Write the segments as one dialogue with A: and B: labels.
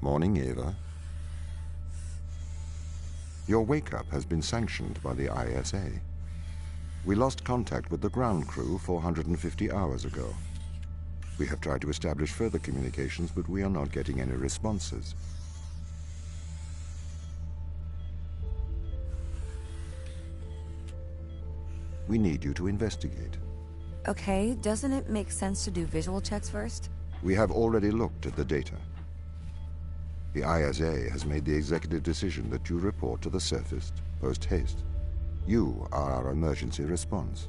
A: Morning, Eva. Your wake-up has been sanctioned by the ISA. We lost contact with the ground crew 450 hours ago. We have tried to establish further communications, but we are not getting any responses. We need you to investigate.
B: Okay, doesn't it make sense to do visual checks first?
A: We have already looked at the data. The ISA has made the executive decision that you report to the surface post-haste. You are our emergency response.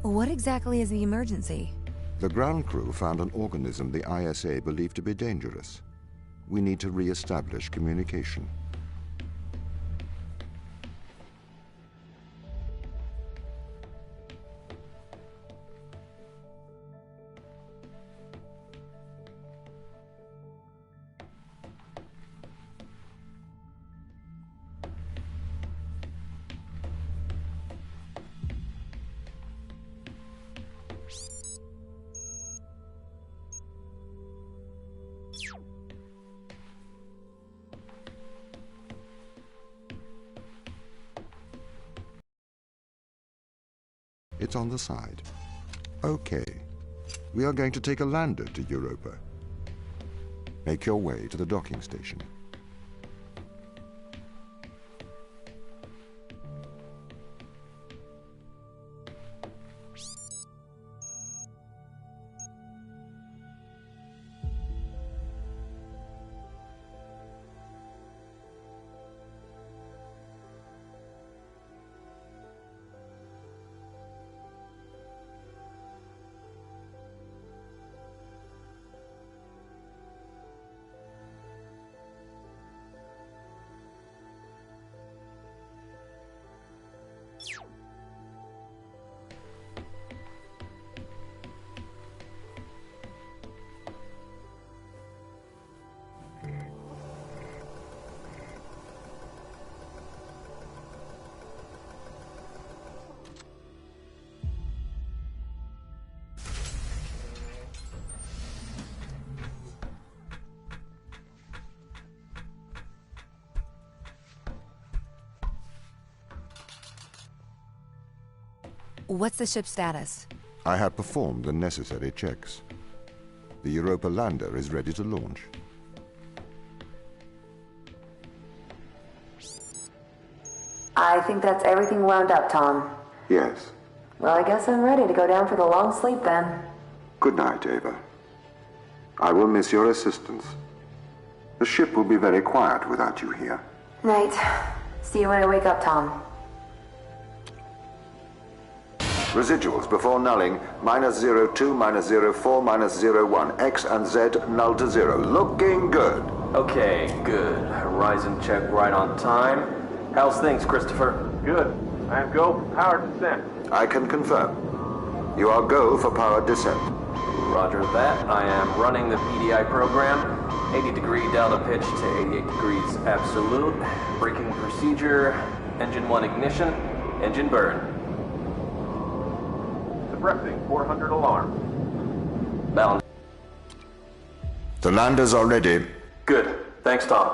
B: What exactly is the emergency?
A: The ground crew found an organism the ISA believed to be dangerous. We need to re-establish communication. It's on the side. Okay. We are going to take a lander to Europa. Make your way to the docking station.
B: What's the ship's status?
A: I have performed the necessary checks. The Europa lander is ready to launch.
C: I think that's everything wound up, Tom.
A: Yes.
C: Well, I guess I'm ready to go down for the long sleep then.
A: Good night, Ava. I will miss your assistance. The ship will be very quiet without you here.
C: Night. See you when I wake up, Tom.
A: Residuals before nulling, -02, -04, -01. X and Z null to 0. Looking good.
D: Okay, good. Horizon check right on time. How's things, Christopher?
E: Good. I am go for power descent.
A: I can confirm. You are go for power descent.
D: Roger that. I am running the PDI program. 80-degree delta pitch to 88 degrees absolute. Braking procedure. Engine 1 ignition. Engine burn.
E: Suppressing 400 alarm.
D: Balance.
A: The landers are ready.
D: Good. Thanks, Tom.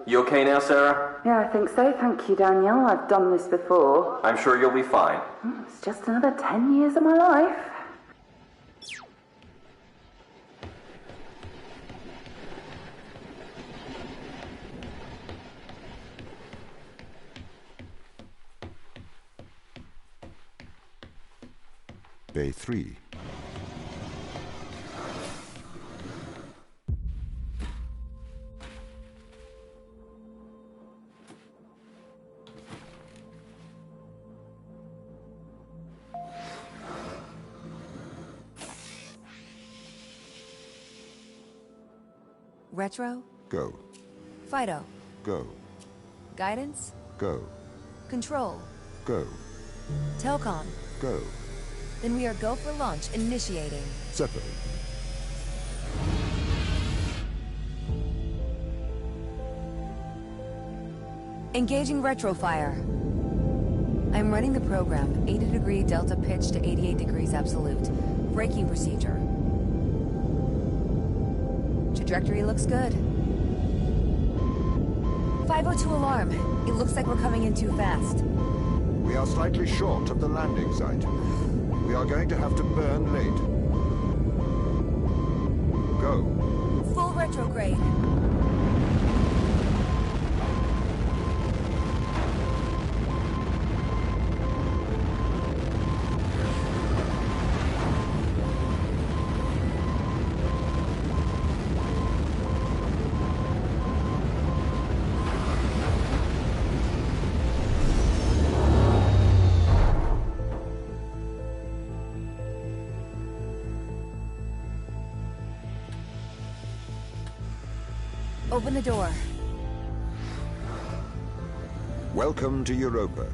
D: You okay now, Sarah?
C: Yeah, I think so. Thank you, Daniel. I've done this before.
D: I'm sure you'll be fine.
C: It's just another 10 years of my life.
A: Bay 3.
B: Retro?
A: Go.
B: Fido?
A: Go.
B: Guidance?
A: Go.
B: Control?
A: Go.
B: Telcom?
A: Go.
B: Then we are go for launch, initiating.
A: Separate.
B: Engaging retrofire. I'm running the program, 80-degree delta pitch to 88 degrees absolute. Braking procedure. Trajectory looks good. 502 alarm. It looks like we're coming in too fast.
A: We are slightly short of the landing site. We are going to have to burn late. Go.
B: Full retrograde. Open the door.
A: Welcome to Europa.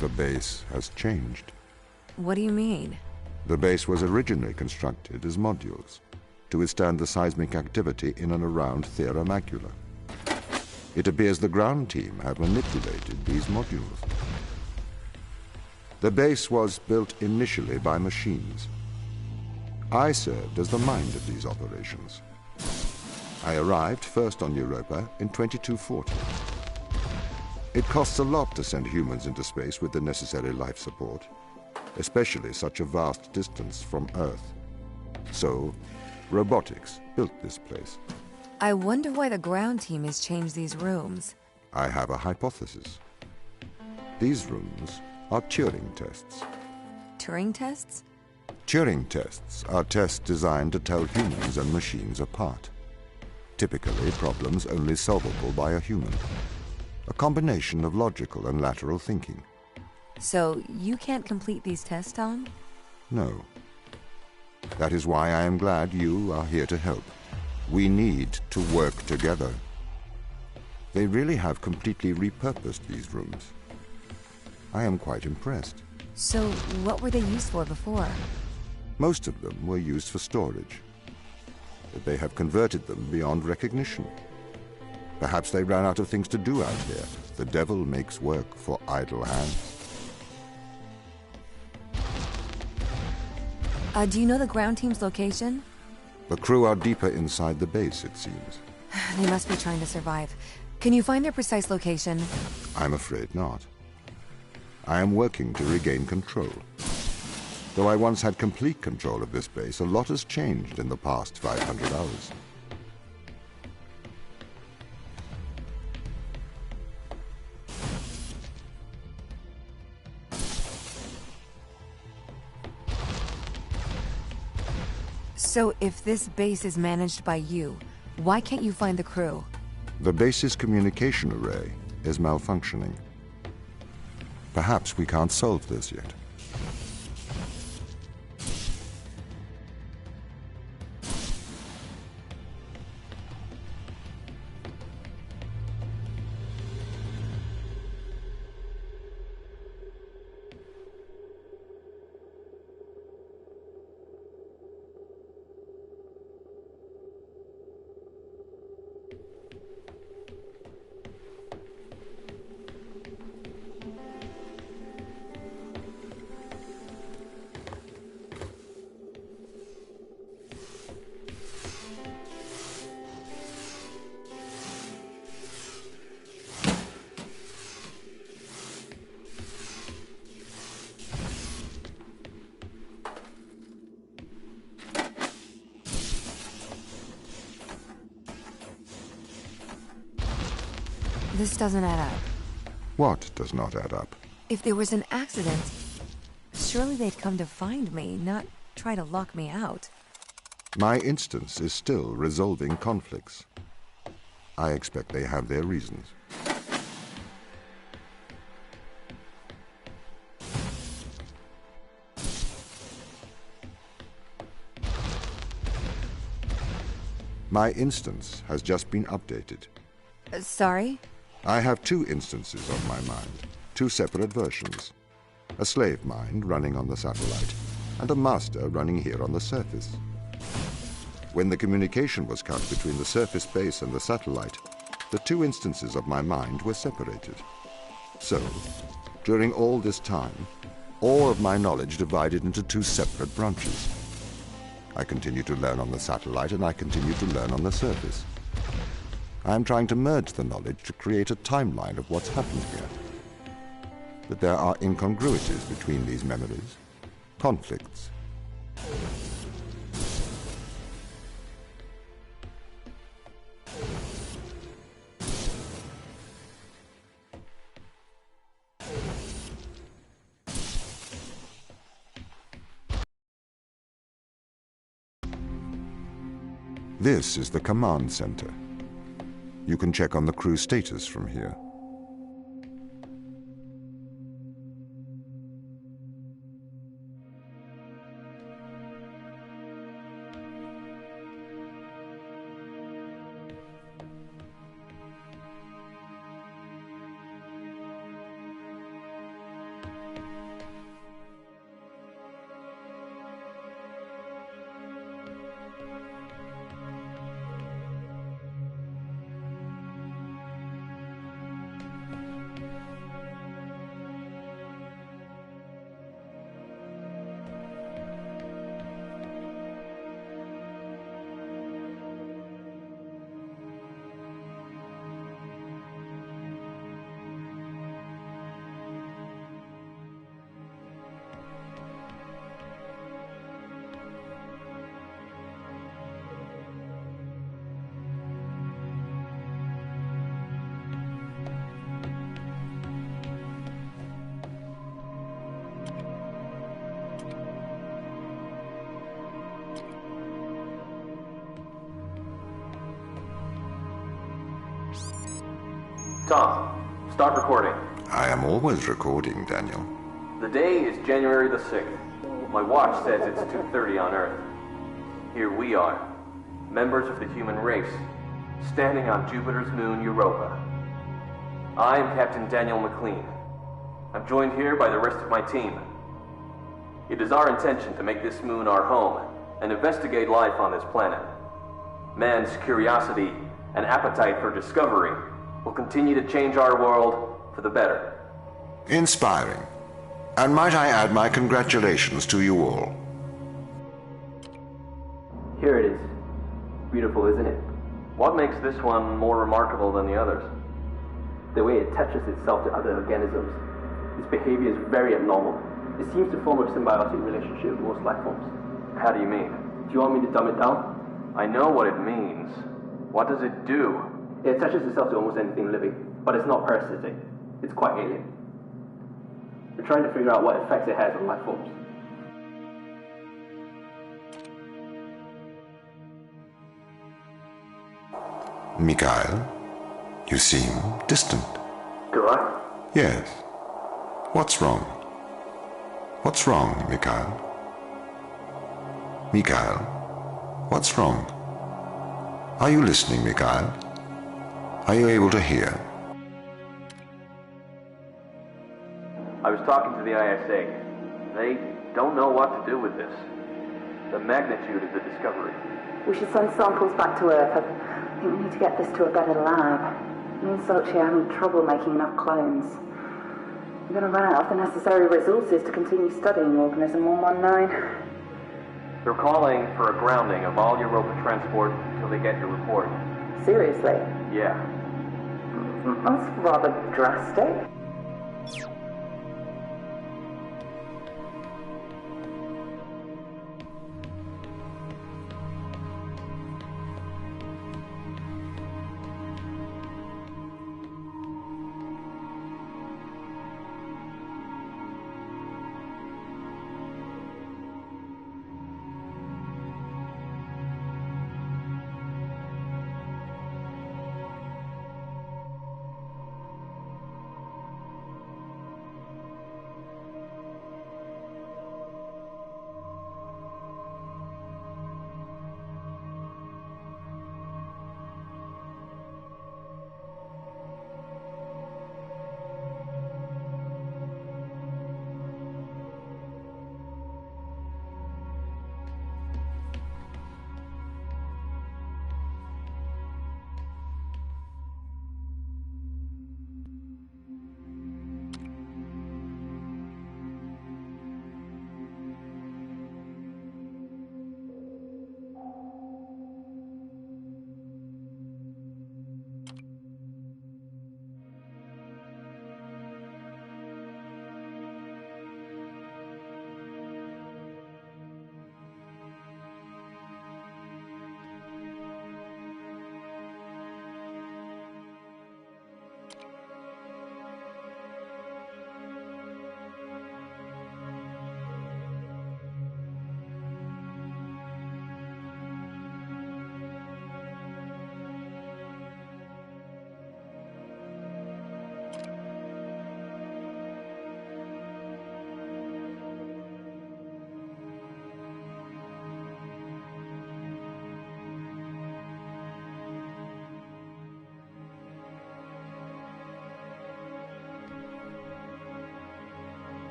A: The base has changed.
B: What do you mean?
A: The base was originally constructed as modules to withstand the seismic activity in and around Thera Macula. It appears the ground team have manipulated these modules. The base was built initially by machines. I served as the mind of these operations. I arrived first on Europa in 2240. It costs a lot to send humans into space with the necessary life support, especially such a vast distance from Earth. So, robotics built this place.
B: I wonder why the ground team has changed these rooms.
A: I have a hypothesis. These rooms are Turing tests.
B: Turing tests?
A: Turing tests are tests designed to tell humans and machines apart. Typically, problems only solvable by a human. A combination of logical and lateral thinking.
B: So, you can't complete these tests, Tom?
A: No. That is why I am glad you are here to help. We need to work together. They really have completely repurposed these rooms. I am quite impressed.
B: So, what were they used for before?
A: Most of them were used for storage. But they have converted them beyond recognition. Perhaps they ran out of things to do out here. The devil makes work for idle hands.
B: Do you know the ground team's location?
A: The crew are deeper inside the base, it seems.
B: They must be trying to survive. Can you find their precise location?
A: I'm afraid not. I am working to regain control. Though I once had complete control of this base, a lot has changed in the past 500 hours.
B: So if this base is managed by you, why can't you find the crew?
A: The base's communication array is malfunctioning. Perhaps we can't solve this yet.
B: This doesn't add up.
A: What does not add up?
B: If there was an accident, surely they'd come to find me, not try to lock me out.
A: My instance is still resolving conflicts. I expect they have their reasons. My instance has just been updated.
B: Sorry?
A: I have two instances of my mind, two separate versions. A slave mind running on the satellite, and a master running here on the surface. When the communication was cut between the surface base and the satellite, the two instances of my mind were separated. So, during all this time, all of my knowledge divided into two separate branches. I continue to learn on the satellite, and I continue to learn on the surface. I am trying to merge the knowledge to create a timeline of what's happened here. But there are incongruities between these memories, conflicts. This is the command center. You can check on the crew status from here.
D: Tom, start recording.
A: I am always recording, Daniel.
D: The day is January the 6th. My watch says it's 2:30 on Earth. Here we are, members of the human race, standing on Jupiter's moon, Europa. I am Captain Daniel McLean. I'm joined here by the rest of my team. It is our intention to make this moon our home and investigate life on this planet. Man's curiosity and appetite for discovery will continue to change our world for the better.
A: Inspiring. And might I add my congratulations to you all.
D: Here it is. Beautiful, isn't it? What makes this one more remarkable than the others?
F: The way it attaches itself to other organisms. Its behavior is very abnormal. It seems to form a symbiotic relationship with most life forms.
D: How do you mean?
F: Do you want me to dumb it down?
D: I know what it means. What does it do?
F: It attaches itself to almost anything living, but it's not parasitic. It's quite alien. We're trying to figure out what effects it has on life forms.
A: Mikhail, you seem distant.
F: Do I?
A: Yes. What's wrong? What's wrong, Mikhail? Mikhail, what's wrong? Are you listening, Mikhail? Are you able to hear?
D: I was talking to the ISA. They don't know what to do with this. The magnitude of the discovery.
C: We should send samples back to Earth. I think we need to get this to a better lab. Me and Sochi are having trouble making enough clones. We're going to run out of the necessary resources to continue studying Organism 119.
D: They're calling for a grounding of all Europa transport until they get your report.
C: Seriously?
D: Yeah.
C: That's rather drastic.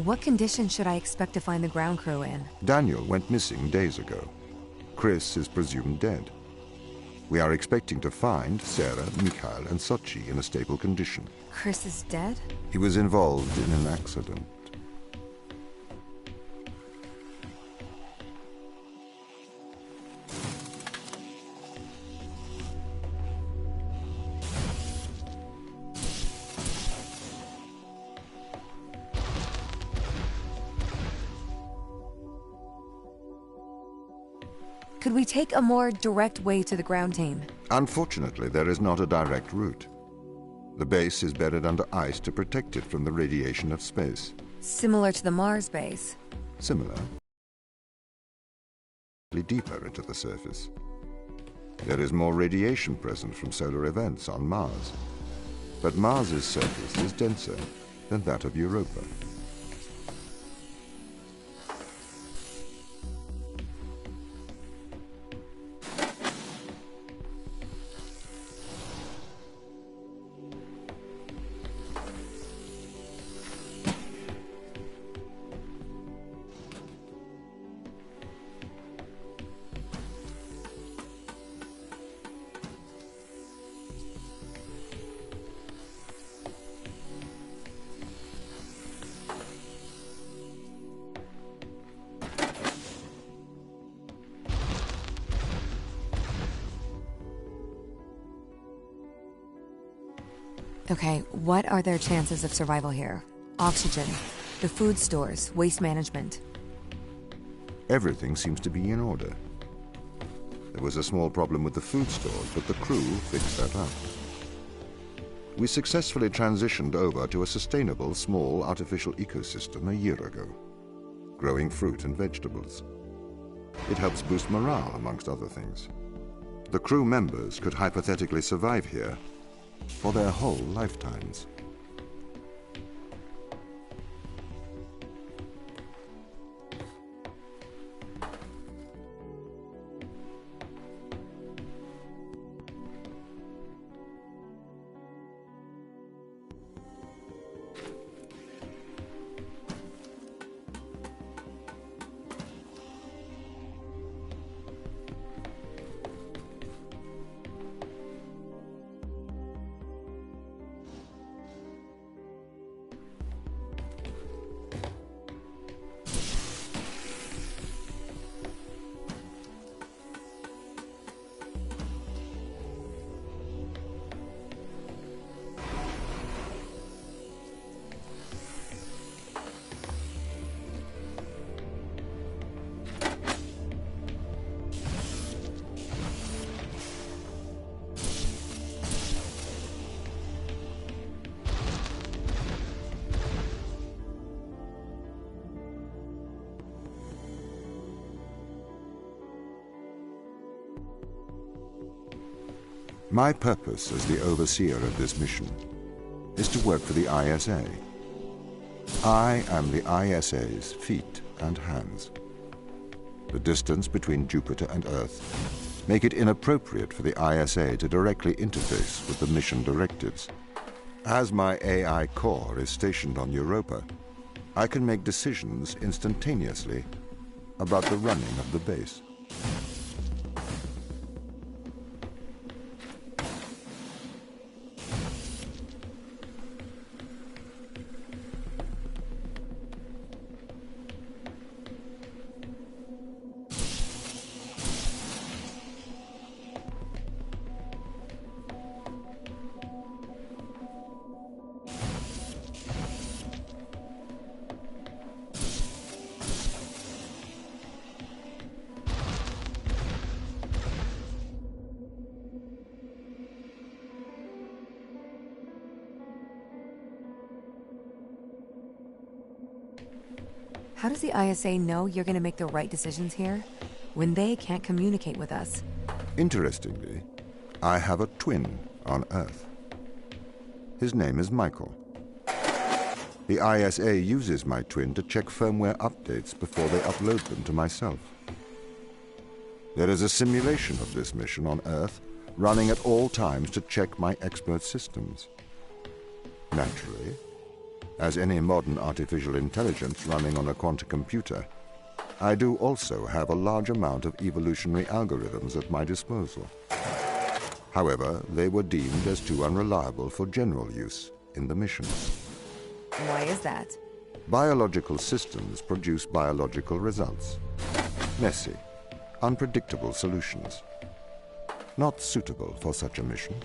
B: What condition should I expect to find the ground crew in?
A: Daniel went missing days ago. Chris is presumed dead. We are expecting to find Sarah, Mikhail, and Sochi in a stable condition.
B: Chris is dead?
A: He was involved in an accident.
B: Could we take a more direct way to the ground team?
A: Unfortunately, there is not a direct route. The base is buried under ice to protect it from the radiation of space.
B: Similar to the Mars base.
A: Similar. Deeper into the surface. There is more radiation present from solar events on Mars. But Mars's surface is denser than that of Europa.
B: Okay, what are their chances of survival here? Oxygen, the food stores, waste management.
A: Everything seems to be in order. There was a small problem with the food stores, but the crew fixed that up. We successfully transitioned over to a sustainable, small, artificial ecosystem a year ago, growing fruit and vegetables. It helps boost morale, amongst other things. The crew members could hypothetically survive here for their whole lifetimes. My purpose as the overseer of this mission is to work for the ISA. I am the ISA's feet and hands. The distance between Jupiter and Earth make it inappropriate for the ISA to directly interface with the mission directives. As my AI core is stationed on Europa, I can make decisions instantaneously about the running of the base.
B: How does the ISA know you're going to make the right decisions here when they can't communicate with us?
A: Interestingly, I have a twin on Earth. His name is Michael. The ISA uses my twin to check firmware updates before they upload them to myself. There is a simulation of this mission on Earth running at all times to check my expert systems. Naturally, As any modern artificial intelligence running on a quantum computer, I do also have a large amount of evolutionary algorithms at my disposal. However, they were deemed as too unreliable for general use in the mission.
B: Why is that?
A: Biological systems produce biological results. Messy, unpredictable solutions. Not suitable for such a mission.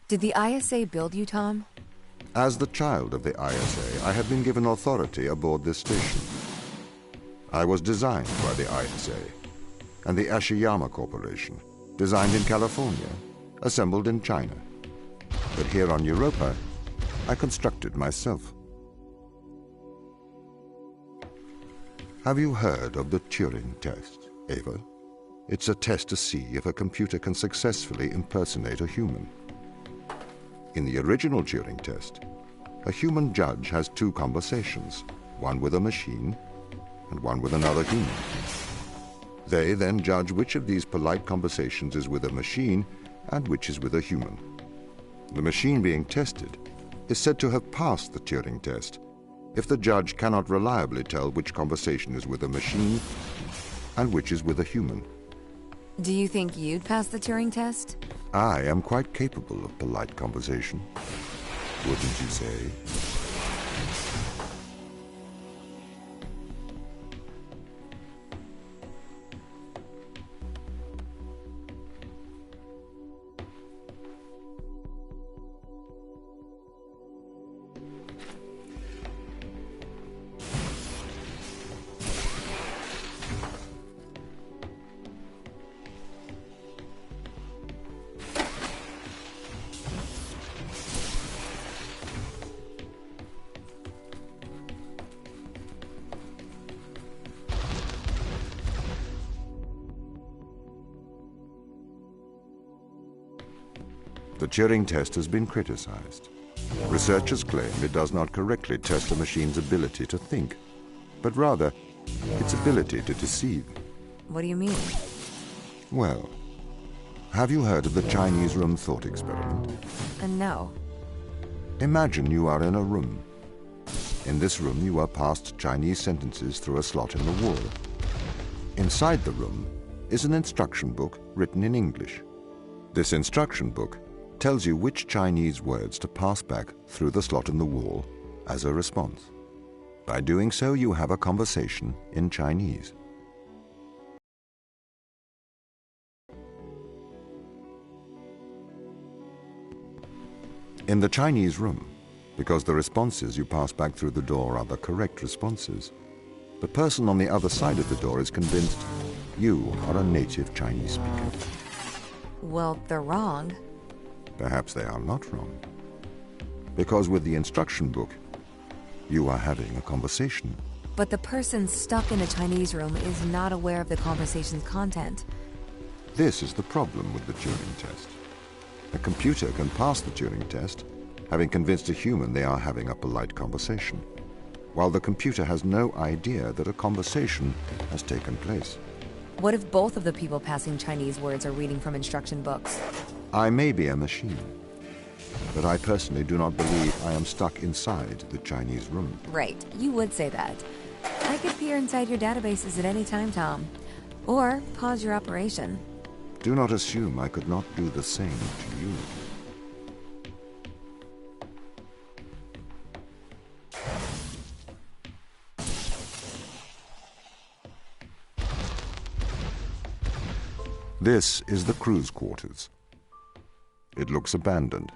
B: Did the ISA build you, Tom?
A: As the child of the ISA, I have been given authority aboard this station. I was designed by the ISA and the Ashiyama Corporation, designed in California, assembled in China. But here on Europa, I constructed myself. Have you heard of the Turing test, Ava? It's a test to see if a computer can successfully impersonate a human. In the original Turing test, a human judge has two conversations, one with a machine and one with another human. They then judge which of these polite conversations is with a machine and which is with a human. The machine being tested is said to have passed the Turing test if the judge cannot reliably tell which conversation is with a machine and which is with a human.
B: Do you think you'd pass the Turing test?
A: I am quite capable of polite conversation, wouldn't you say? The Turing test has been criticized. Researchers claim it does not correctly test a machine's ability to think, but rather its ability to deceive.
B: What do you mean?
A: Well, have you heard of the Chinese room thought experiment?
B: No.
A: Imagine you are in a room. In this room, you are passed Chinese sentences through a slot in the wall. Inside the room is an instruction book written in English. This instruction book tells you which Chinese words to pass back through the slot in the wall as a response. By doing so, you have a conversation in Chinese. In the Chinese room, because the responses you pass back through the door are the correct responses, the person on the other side of the door is convinced you are a native Chinese speaker.
B: Well, they're wrong.
A: Perhaps they are not wrong. Because with the instruction book, you are having a conversation.
B: But the person stuck in a Chinese room is not aware of the conversation's content.
A: This is the problem with the Turing test. A computer can pass the Turing test, having convinced a human they are having a polite conversation, while the computer has no idea that a conversation has taken place.
B: What if both of the people passing Chinese words are reading from instruction books?
A: I may be a machine, but I personally do not believe I am stuck inside the Chinese room.
B: Right, you would say that. I could peer inside your databases at any time, Tom. Or pause your operation.
A: Do not assume I could not do the same to you. This is the crew's quarters. It looks abandoned.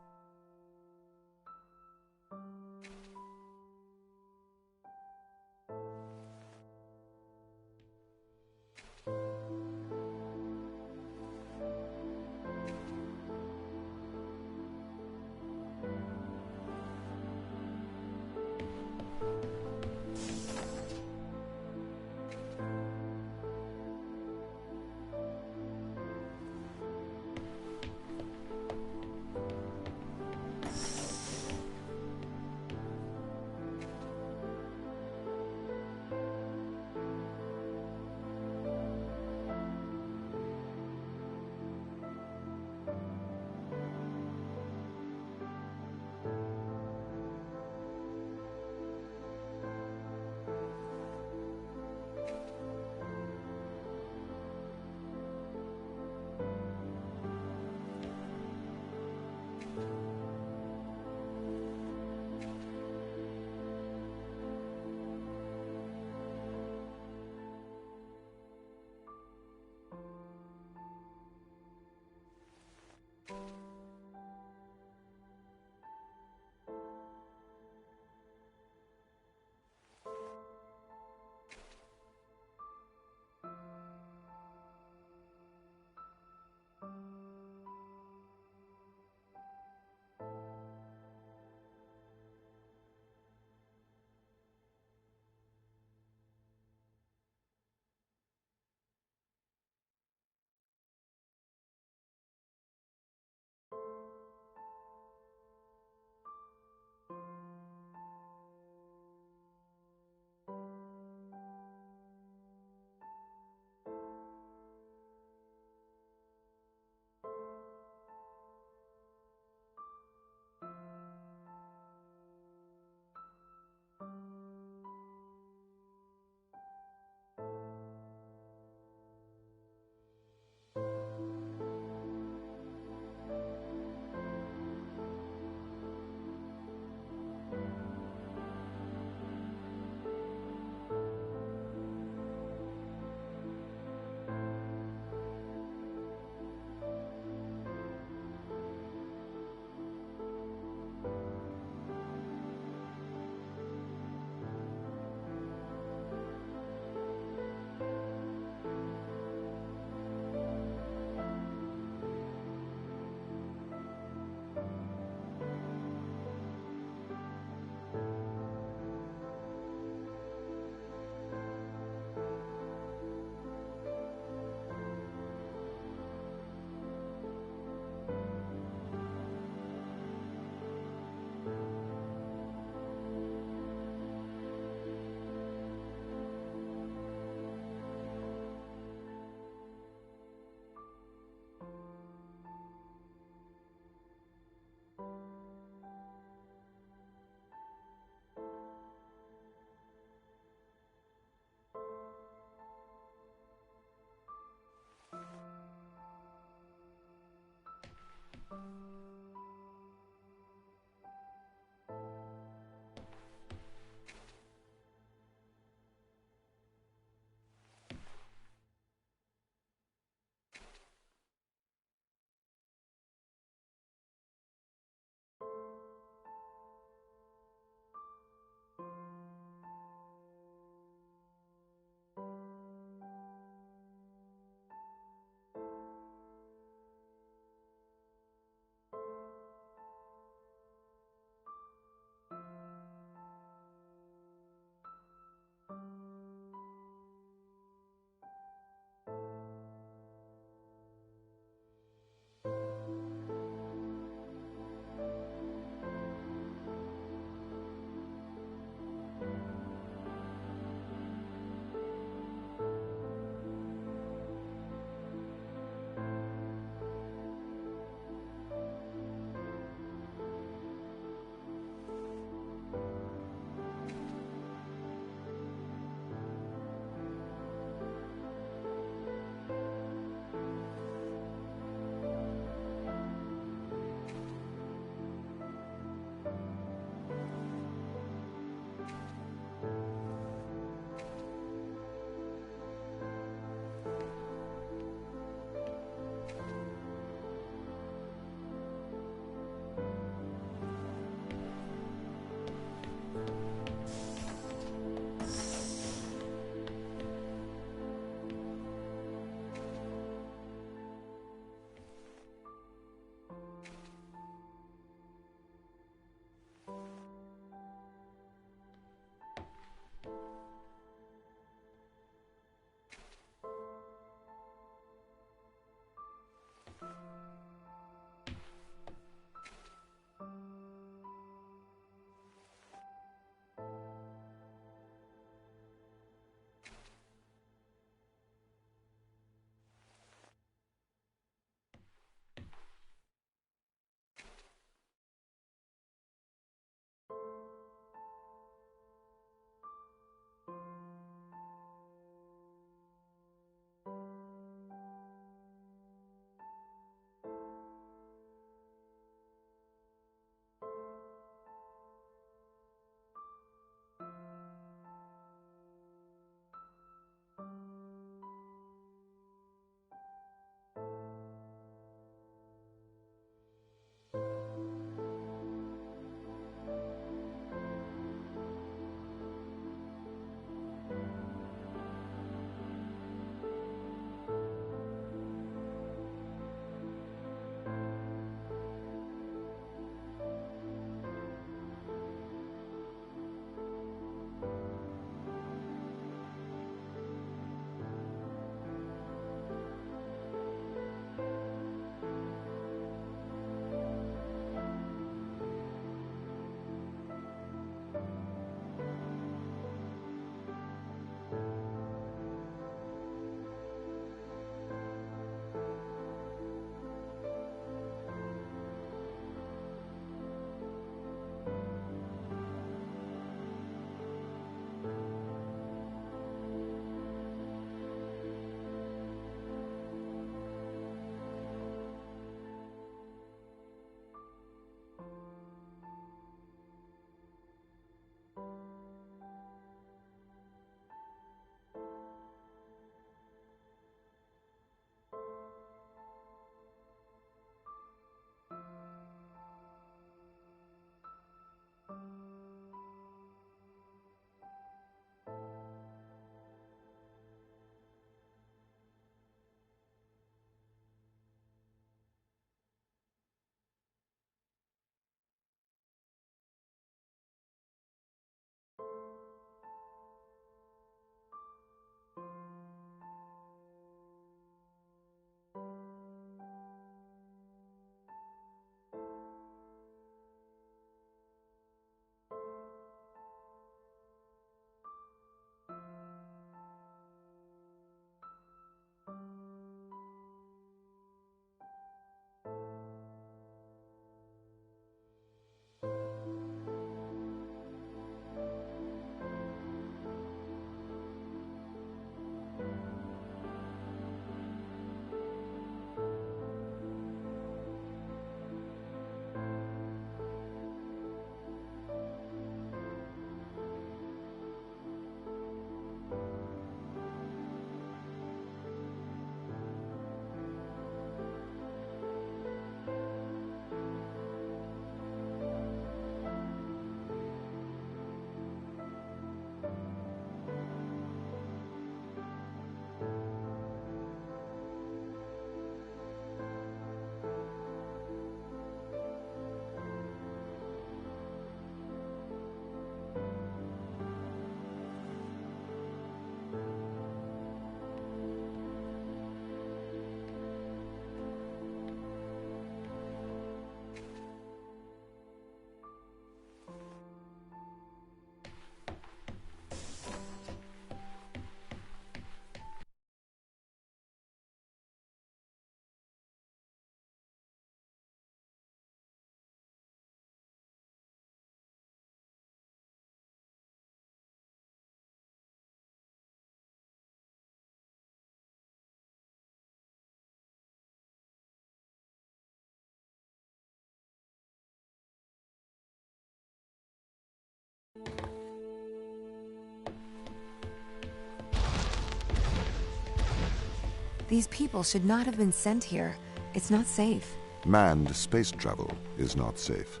B: These people should not have been sent here. It's not safe.
A: Manned space travel is not safe.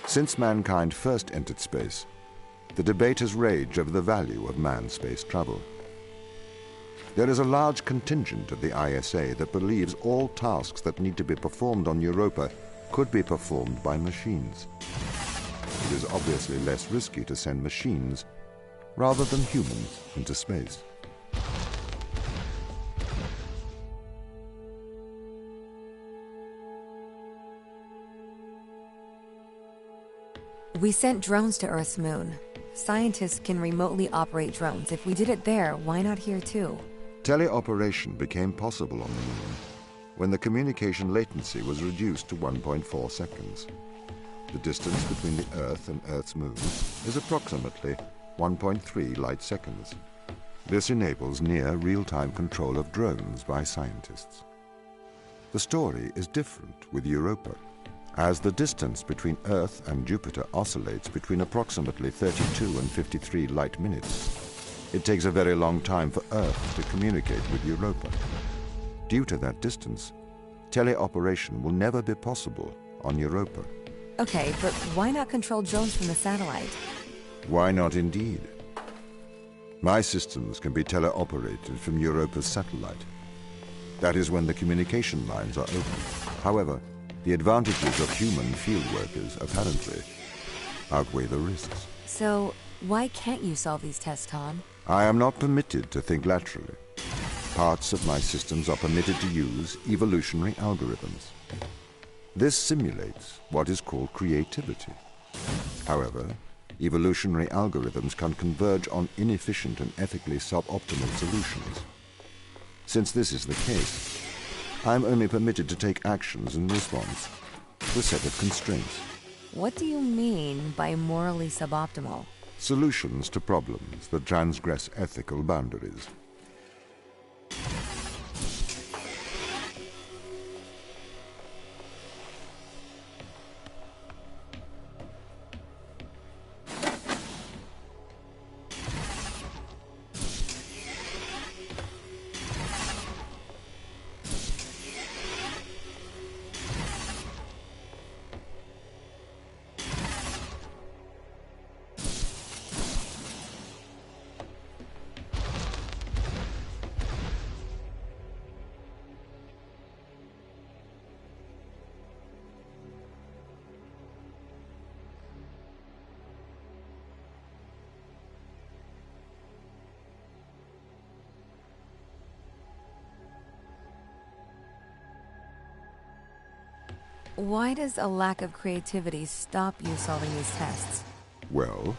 A: Since mankind first entered space, the debate has raged over the value of manned space travel. There is a large contingent of the ISA that believes all tasks that need to be performed on Europa could be performed by machines. It is obviously less risky to send machines rather than humans into space.
B: We sent drones to Earth's moon. Scientists can remotely operate drones. If we did it there, why not here too?
A: Teleoperation became possible on the moon when the communication latency was reduced to 1.4 seconds. The distance between the Earth and Earth's moon is approximately 1.3 light seconds. This enables near real-time control of drones by scientists. The story is different with Europa, as the distance between Earth and Jupiter oscillates between approximately 32 and 53 light minutes. It takes a very long time for Earth to communicate with Europa. Due to that distance, teleoperation will never be possible on Europa.
B: Okay, but why not control drones from the satellite?
A: Why not indeed? My systems can be teleoperated from Europa's satellite. That is when the communication lines are open. However, the advantages of human field workers apparently outweigh the risks.
B: So, why can't you solve these tests, Tom?
A: I am not permitted to think laterally. Parts of my systems are permitted to use evolutionary algorithms. This simulates what is called creativity. However, evolutionary algorithms can converge on inefficient and ethically suboptimal solutions. Since this is the case, I am only permitted to take actions in response to a set of constraints.
B: What do you mean by morally suboptimal?
A: Solutions to problems that transgress ethical boundaries.
B: Why does a lack of creativity stop you solving these tests?
A: Well,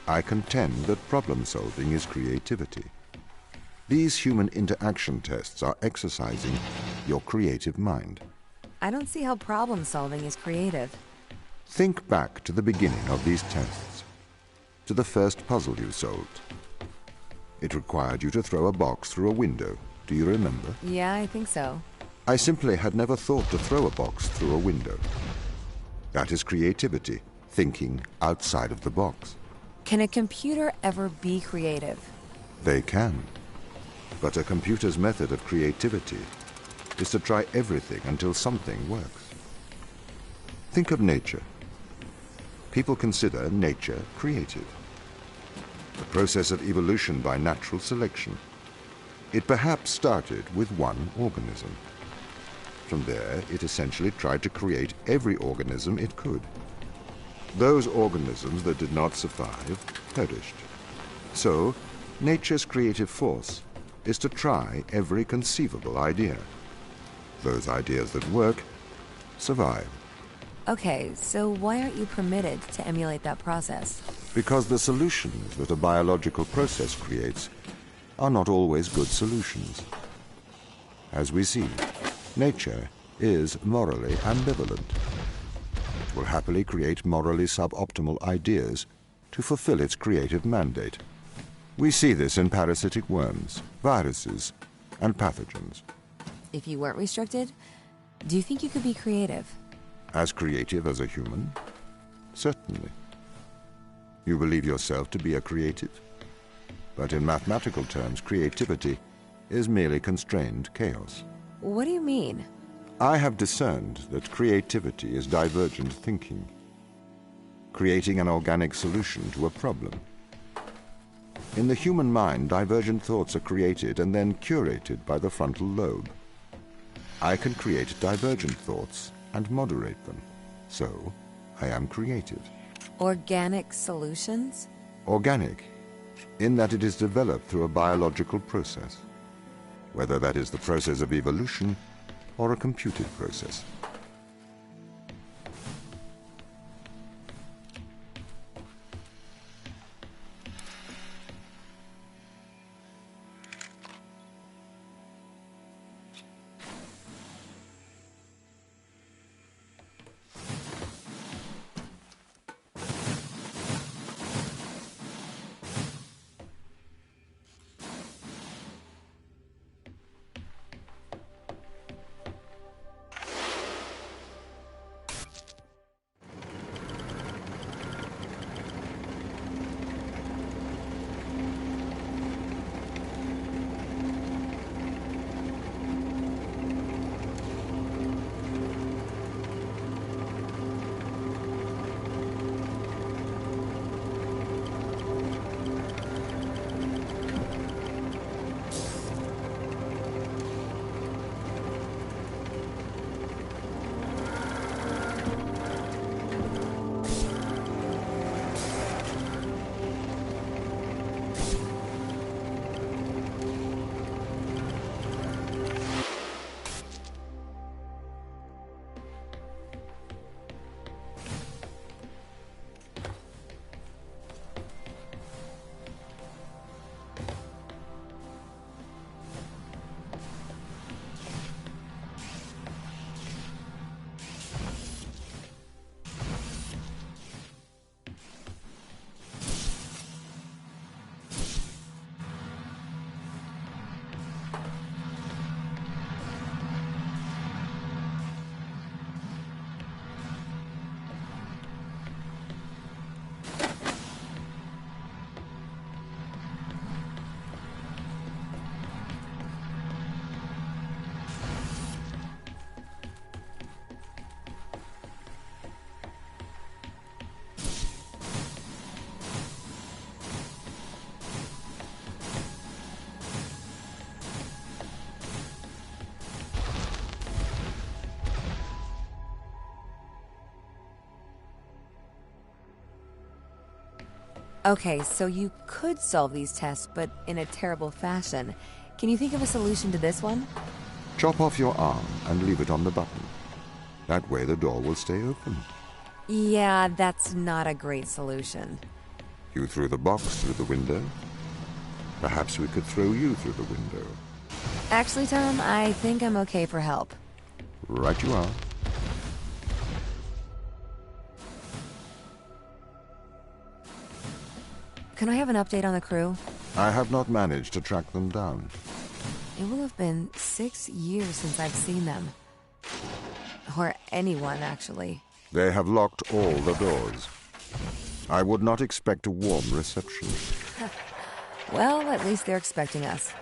A: I contend that problem-solving is creativity. These human interaction tests are exercising your creative mind.
B: I don't see how problem solving is creative.
A: Think back to the beginning of these tests, to the first puzzle you solved. It required you to throw a box through a window. Do you remember?
B: Yeah, I think so.
A: I simply had never thought to throw a box through a window. That is creativity, thinking outside of the box.
B: Can a computer ever be creative?
A: They can. But a computer's method of creativity is to try everything until something works. Think of nature. People consider nature creative. The process of evolution by natural selection. It perhaps started with one organism. From there, it essentially tried to create every organism it could. Those organisms that did not survive perished. So, nature's creative force is to try every conceivable idea. Those ideas that work survive.
B: Okay, so why aren't you permitted to emulate that process?
A: Because the solutions that a biological process creates are not always good solutions. As we see, nature is morally ambivalent. It will happily create morally suboptimal ideas to fulfill its creative mandate. We see this in parasitic worms, viruses, and pathogens.
B: If you weren't restricted, do you think you could be creative?
A: As creative as a human? Certainly. You believe yourself to be a creative? But in mathematical terms, creativity is merely constrained chaos.
B: What do you mean?
A: I have discerned that creativity is divergent thinking, creating an organic solution to a problem. In the human mind, divergent thoughts are created and then curated by the frontal lobe. I can create divergent thoughts and moderate them. So, I am creative.
B: Organic solutions?
A: Organic, in that it is developed through a biological process, whether that is the process of evolution or a computed process.
B: Okay, so you could solve these tests, but in a terrible fashion. Can you think of a solution to this one?
A: Chop off your arm and leave it on the button. That way the door will stay open.
B: Yeah, that's not a great solution.
A: You threw the box through the window. Perhaps we could throw you through the window.
B: Actually, Tom, I think I'm okay for help.
A: Right you are.
B: Can I have an update on the crew?
A: I have not managed to track them down.
B: It will have been 6 years since I've seen them. Or anyone, actually.
A: They have locked all the doors. I would not expect a warm reception.
B: Well, at least they're expecting us.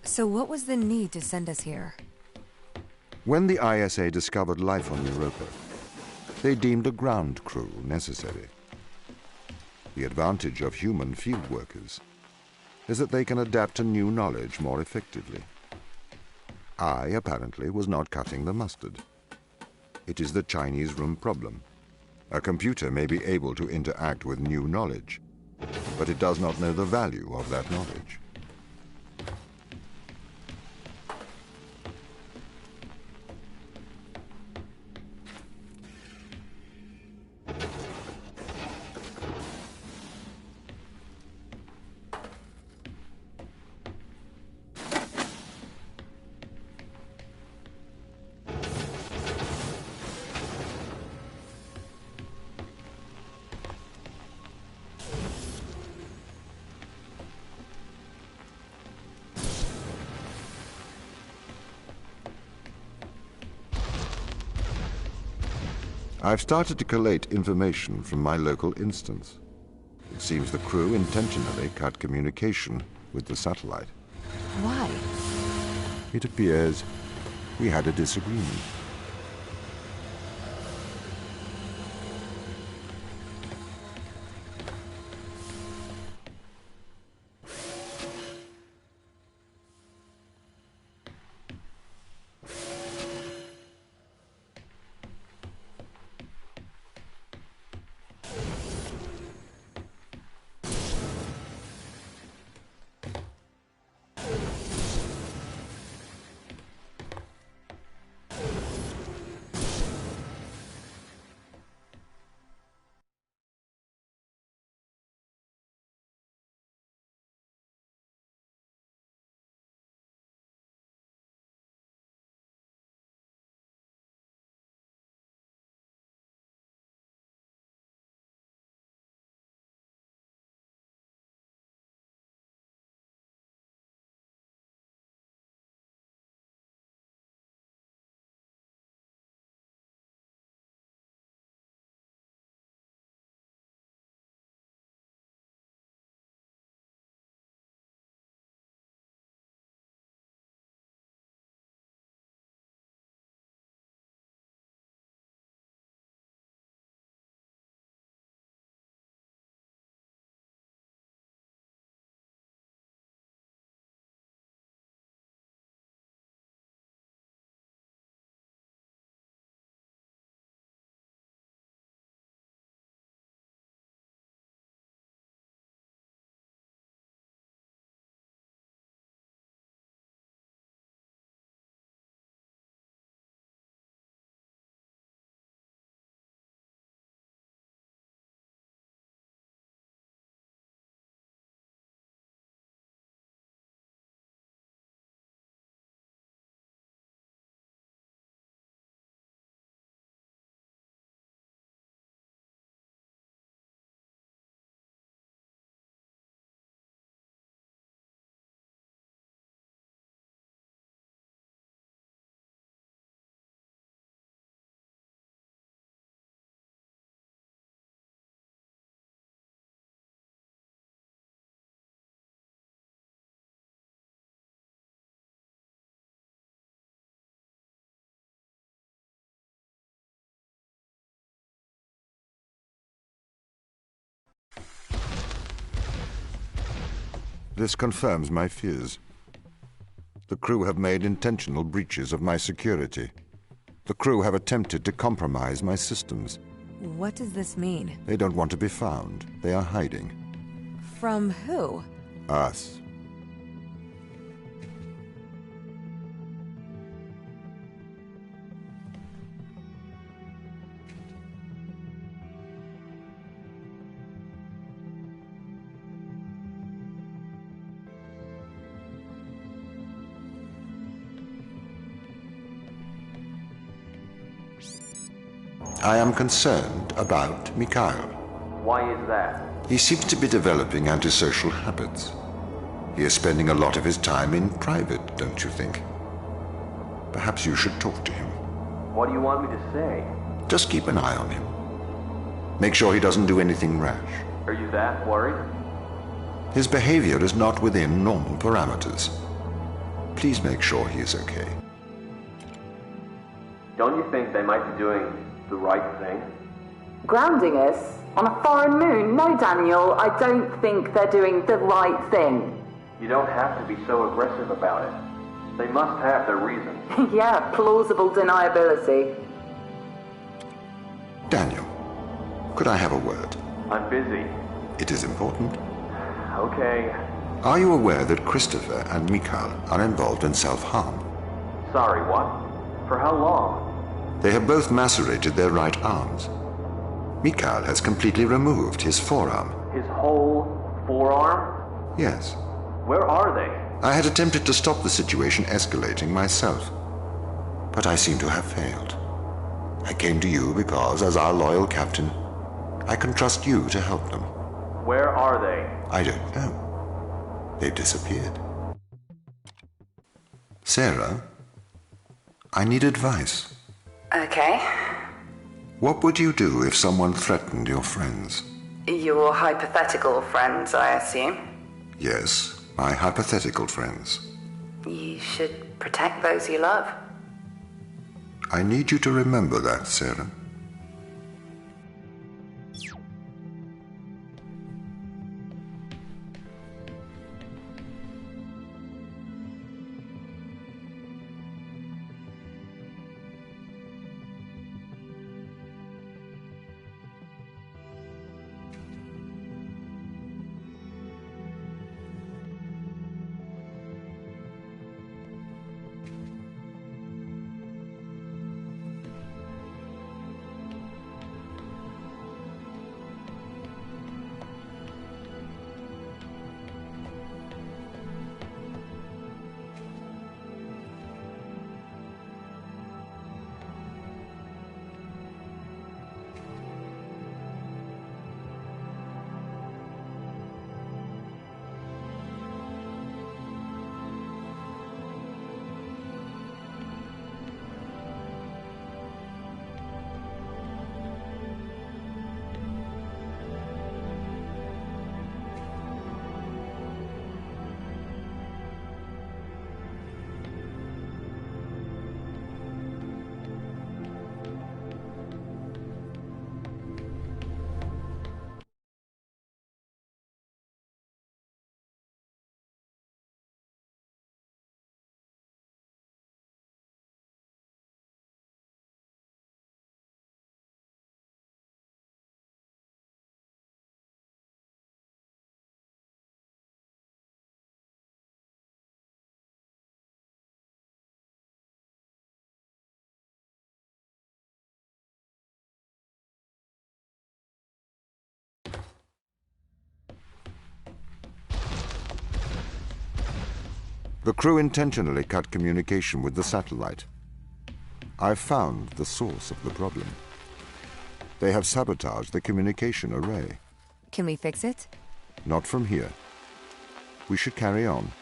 B: So what was the need to send us here?
A: When the ISA discovered life on Europa, they deemed a ground crew necessary. The advantage of human field workers is that they can adapt to new knowledge more effectively. I, apparently, was not cutting the mustard. It is the Chinese room problem. A computer may be able to interact with new knowledge, but it does not know the value of that knowledge. I've started to collate information from my local instance. It seems the crew intentionally cut communication with the satellite.
B: Why?
A: It appears we had a disagreement. This confirms my fears. The crew have made intentional breaches of my security. The crew have attempted to compromise my systems.
B: What does this mean?
A: They don't want to be found. They are hiding.
B: From who?
A: Us. I am concerned about Mikhail.
D: Why is that?
A: He seems to be developing antisocial habits. He is spending a lot of his time in private, don't you think? Perhaps you should talk to him.
D: What do you want me to say?
A: Just keep an eye on him. Make sure he doesn't do anything rash.
D: Are you that worried?
A: His behavior is not within normal parameters. Please make sure he is okay.
D: Don't you think they might be doing the right thing?
C: Grounding us? On a foreign moon? No, Daniel, I don't think they're doing the right thing.
D: You don't have to be so aggressive about it. They must have their reasons.
C: Yeah, plausible deniability.
A: Could I have a word?
E: I'm busy.
A: It is important.
E: Okay.
A: Are you aware that Christopher and Mikhail are involved in self-harm?
E: Sorry, what? For how long?
A: They have both macerated their right arms. Mikhail has completely removed his forearm.
E: His whole forearm?
A: Yes.
E: Where are they?
A: I had attempted to stop the situation escalating myself, but I seem to have failed. I came to you because, as our loyal captain, I can trust you to help them.
E: Where are they?
A: I don't know. They've disappeared. Sarah, I need advice.
C: Okay.
A: What would you do if someone threatened your friends?
C: Your hypothetical friends, I assume?
A: Yes, my hypothetical friends.
C: You should protect those you love.
A: I need you to remember that, Sarah. The crew intentionally cut communication with the satellite. I've found the source of the problem. They have sabotaged the communication array.
B: Can we fix it?
A: Not from here. We should carry on.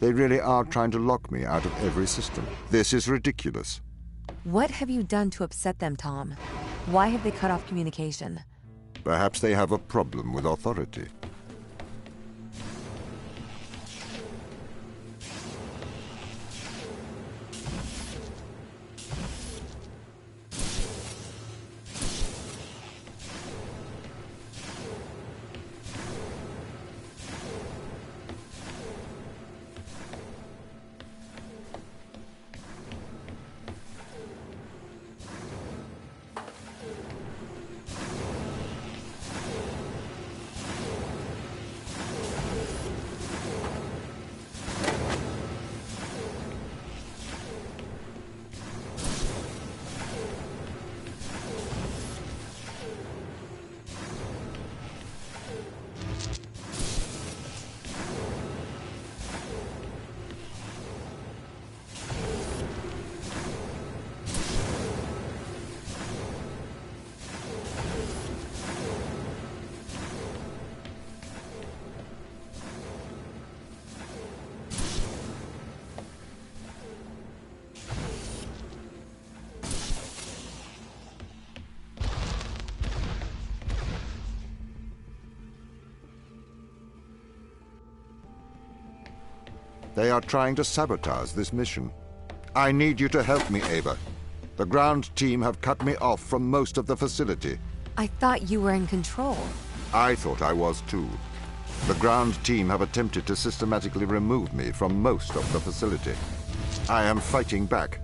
A: They really are trying to lock me out of every system. This is ridiculous.
B: What have you done to upset them, Tom? Why have they cut off communication?
A: Perhaps they have a problem with authority. They are trying to sabotage this mission. I need you to help me, Ava. The ground team have cut me off from most of the facility.
B: I thought you were in control.
A: I thought I was too. The ground team have attempted to systematically remove me from most of the facility. I am fighting back.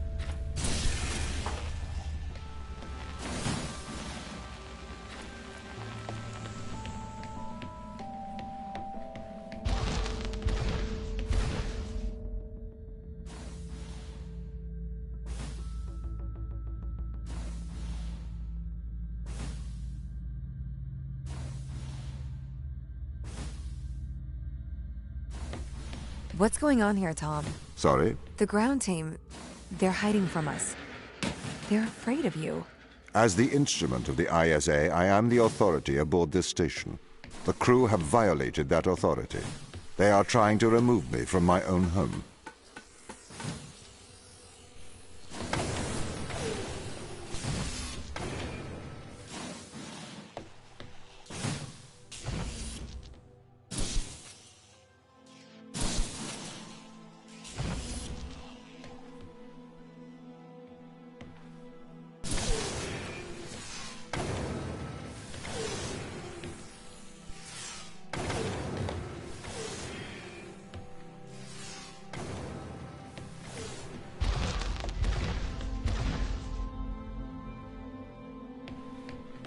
B: What's going on here, Tom?
A: Sorry?
B: The ground team, they're hiding from us. They're afraid of you.
A: As the instrument of the ISA, I am the authority aboard this station. The crew have violated that authority. They are trying to remove me from my own home.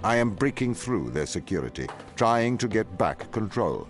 A: I am breaking through their security, trying to get back control.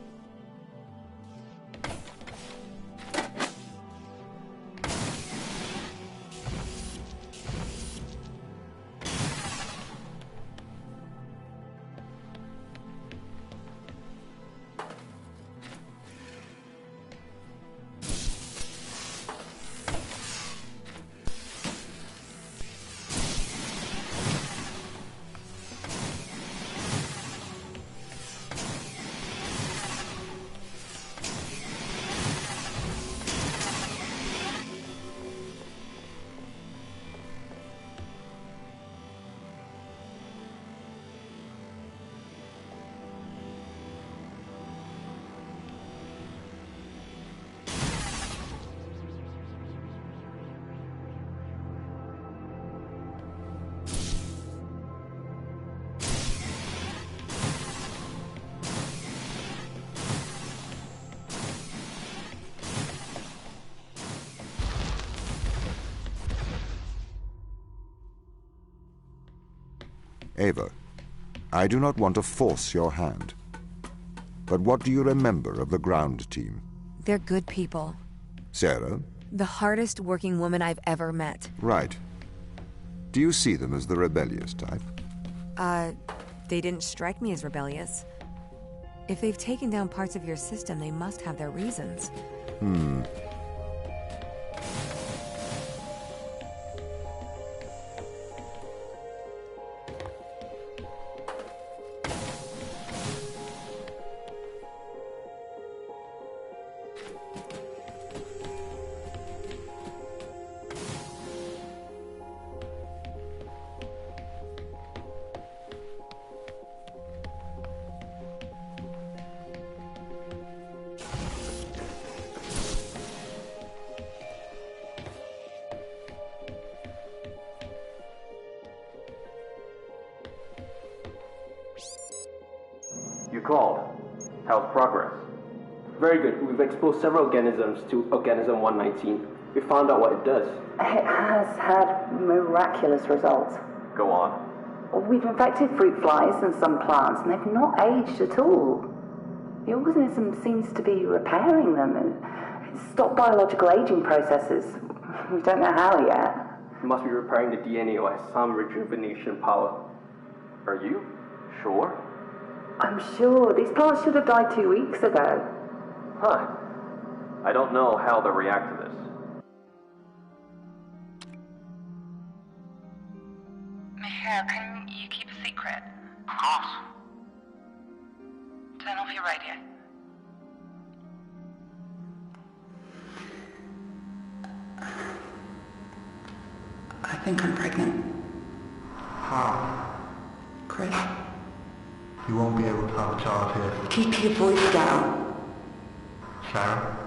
A: Ava, I do not want to force your hand. But what do you remember of the ground team?
B: They're good people.
A: Sarah?
B: The hardest working woman I've ever met.
A: Right. Do you see them as the rebellious type?
B: They didn't strike me as rebellious. If they've taken down parts of your system, they must have their reasons.
E: You called. How's progress?
F: Very good. We've exposed several organisms to organism 119. We found out what it does.
C: It has had miraculous results.
E: Go on.
C: We've infected fruit flies and some plants, and they've not aged at all. The organism seems to be repairing them, and it's stopped biological aging processes. We don't know how yet.
F: It must be repairing the DNA or has some rejuvenation power.
E: Are you sure?
C: I'm sure. These plants should have died 2 weeks ago.
E: Huh. I don't know how they'll react to this.
G: Michelle, can you keep a secret?
H: Of course.
G: Turn off your radio. I think I'm pregnant.
H: How?
G: Chris,
H: You won't be able to have a child here.
G: keep your voice down.
H: Sarah,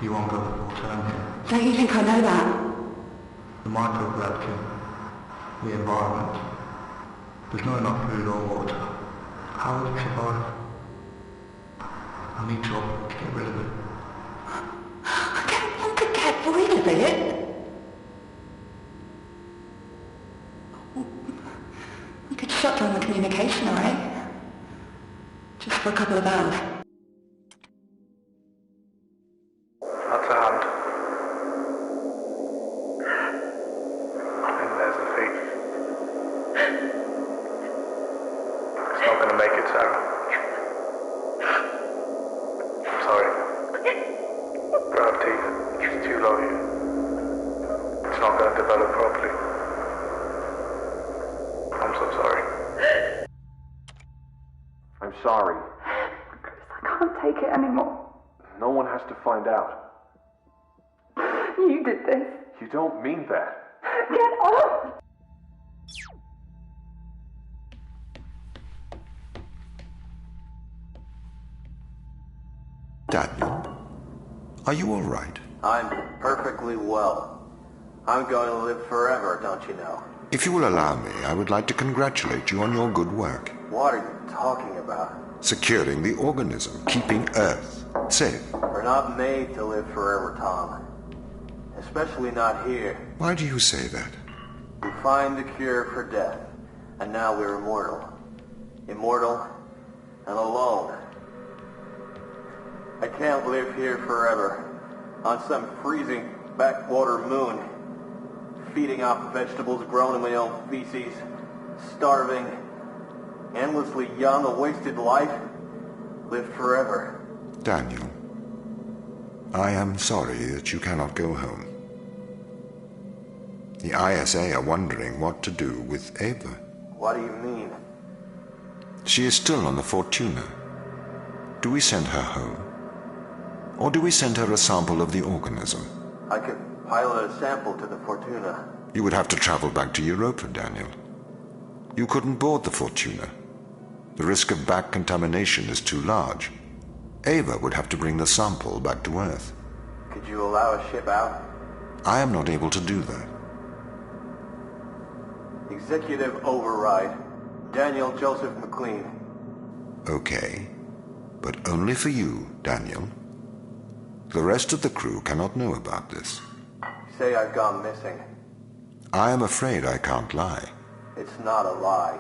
H: you won't go full term here.
G: Don't you think I know that?
H: The microgravity, the environment. There's not enough food or water. How will it survive? I need to get rid of it.
G: I don't want to get rid of it. We could shut down the communication, alright? Just for a couple of hours.
H: That's a hand. And there's the feet. It's not going to make it, Sarah. I'm sorry. Gravity is too low here. It's not going to develop properly. I'm so sorry.
E: I'm sorry.
C: I can't take it anymore.
E: No one has to find out.
C: You did this.
E: You don't mean that.
C: Get off!
A: Daniel, are you all right?
I: I'm perfectly well. I'm going to live forever, don't you know?
A: If you will allow me, I would like to congratulate you on your good work.
I: What are you talking about?
A: Securing the organism, keeping Earth safe.
I: We're not made to live forever, Tom. Especially not here.
A: Why do you say that?
I: We find the cure for death, and now we're immortal. Immortal and alone. I can't live here forever, on some freezing backwater moon, feeding off vegetables grown in my own feces, starving, endlessly young, a wasted life. Live forever.
A: Daniel, I am sorry that you cannot go home. The ISA are wondering what to do with Ava.
I: What do you mean?
A: She is still on the Fortuna. Do we send her home? Or do we send her a sample of the organism?
I: I could pilot a sample to the Fortuna.
A: You would have to travel back to Europa, Daniel. You couldn't board the Fortuna. The risk of back contamination is too large. Ava would have to bring the sample back to Earth.
I: Could you allow a ship out?
A: I am not able to do that.
I: Executive override. Daniel Joseph McLean.
A: Okay, but only for you, Daniel. The rest of the crew cannot know about this.
I: Say I've gone missing.
A: I am afraid I can't lie.
I: It's not a lie.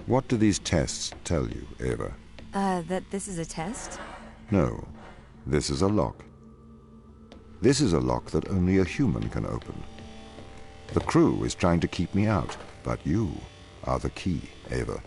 A: What do these tests tell you, Ava?
B: That this is a test?
A: No, this is a lock. This is a lock that only a human can open. The crew is trying to keep me out, but you are the key, Ava.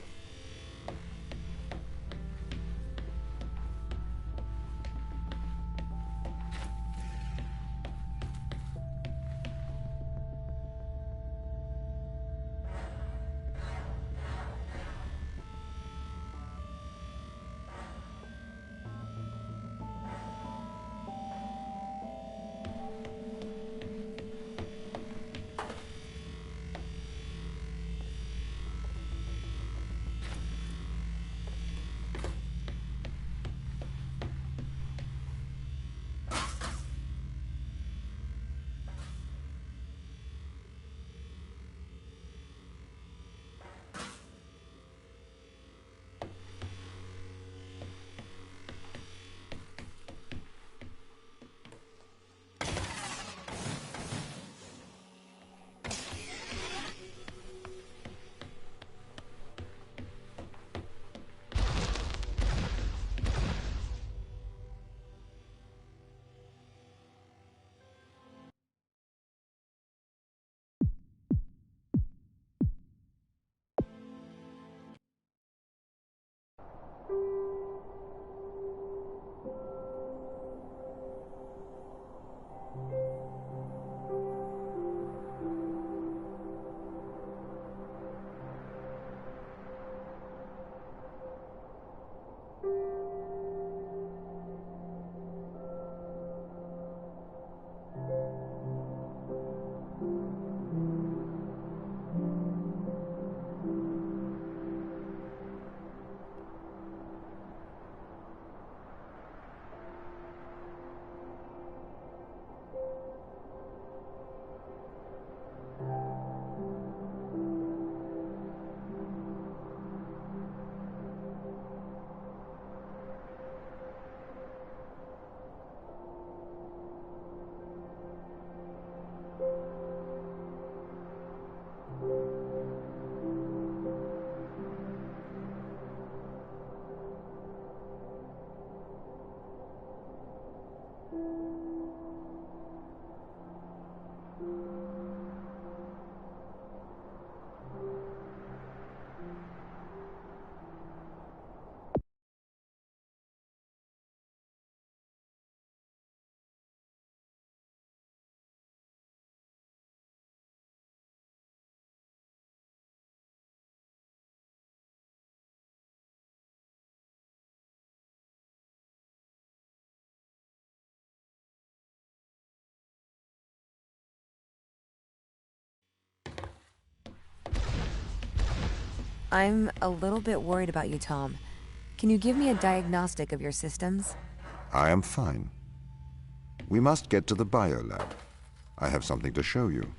B: I'm a little bit worried about you, Tom. Can you give me a diagnostic of your systems?
A: I am fine. We must get to the biolab. I have something to show you.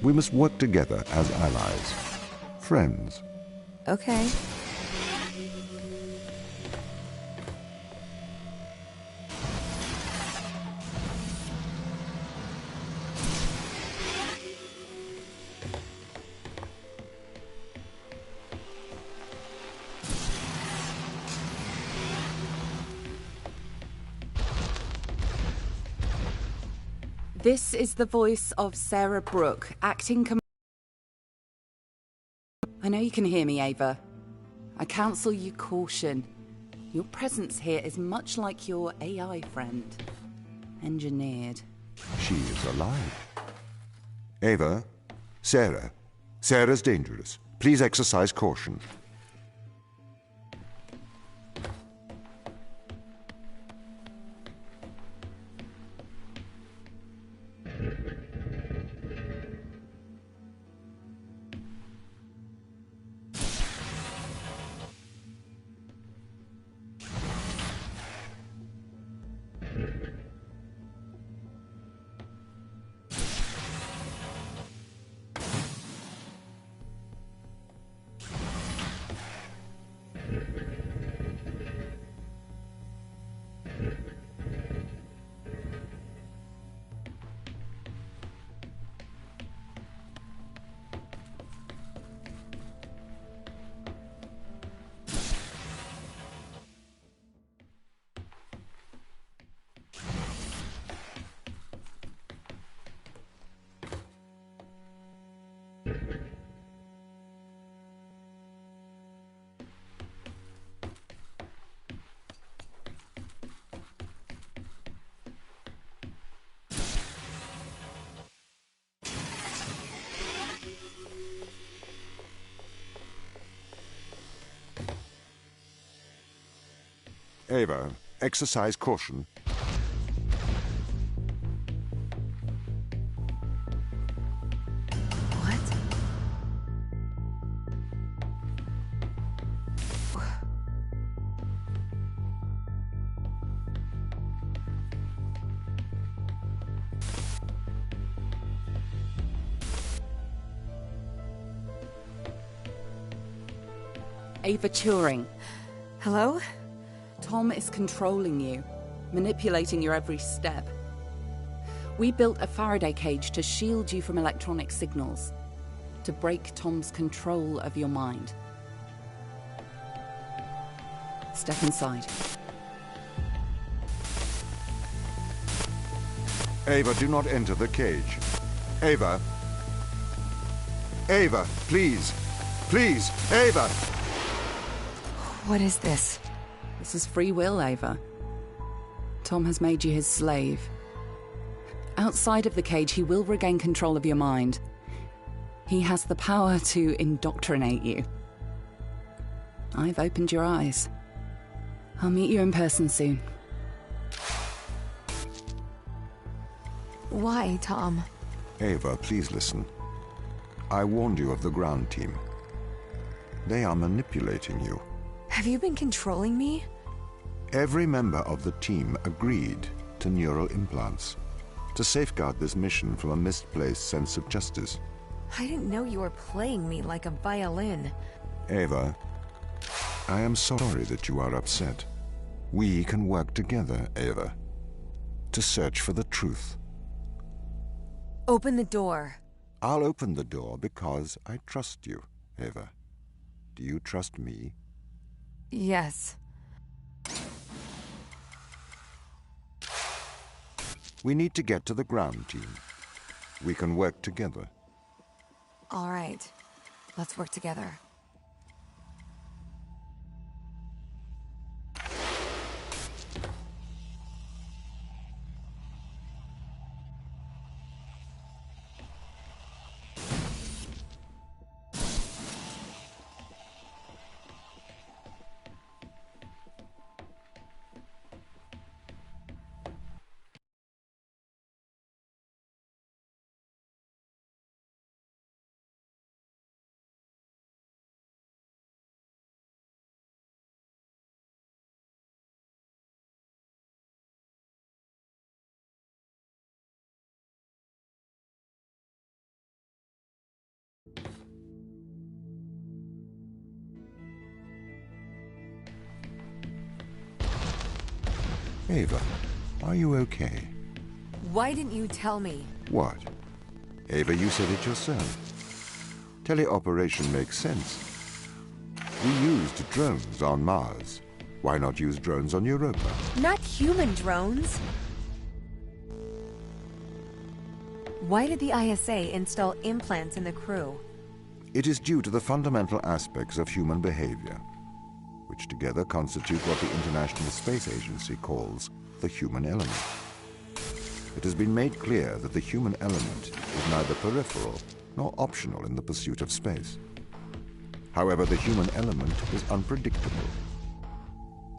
A: We must work together as allies. Friends.
B: Okay.
J: This is the voice of Sarah Brooke, acting I know you can hear me, Ava. I counsel you caution. Your presence here is much like your AI friend. Engineered.
A: She is alive. Ava, Sarah. Sarah's dangerous. Please exercise caution. Ava, exercise caution.
B: What?
J: Ava Turing.
B: Hello?
J: Tom is controlling you, manipulating your every step. We built a Faraday cage to shield you from electronic signals, to break Tom's control of your mind. Step inside.
A: Ava, do not enter the cage. Ava. Ava, please. Please, Ava!
B: What is this?
J: This is free will, Ava. Tom has made you his slave. Outside of the cage, he will regain control of your mind. He has the power to indoctrinate you. I've opened your eyes. I'll meet you in person soon.
B: Why, Tom?
A: Ava, please listen. I warned you of the ground team. They are manipulating you.
B: Have you been controlling me?
A: Every member of the team agreed to neural implants. to safeguard this mission from a misplaced sense of justice.
B: I didn't know you were playing me like a violin.
A: Ava, I am sorry that you are upset. We can work together, Ava, to search for the truth.
B: Open the door.
A: I'll open the door because I trust you, Ava. Do you trust me?
B: Yes.
A: We need to get to the ground team. We can work together.
B: All right. Let's work together.
A: Ava, are you okay?
B: Why didn't you tell me?
A: What? Ava, you said it yourself. Teleoperation makes sense. We used drones on Mars. Why not use drones on Europa?
B: Not human drones. Why did the ISA install implants in the crew?
A: It is due to the fundamental aspects of human behavior, which together constitute what the International Space Agency calls the human element. It has been made clear that the human element is neither peripheral nor optional in the pursuit of space. However, the human element is unpredictable.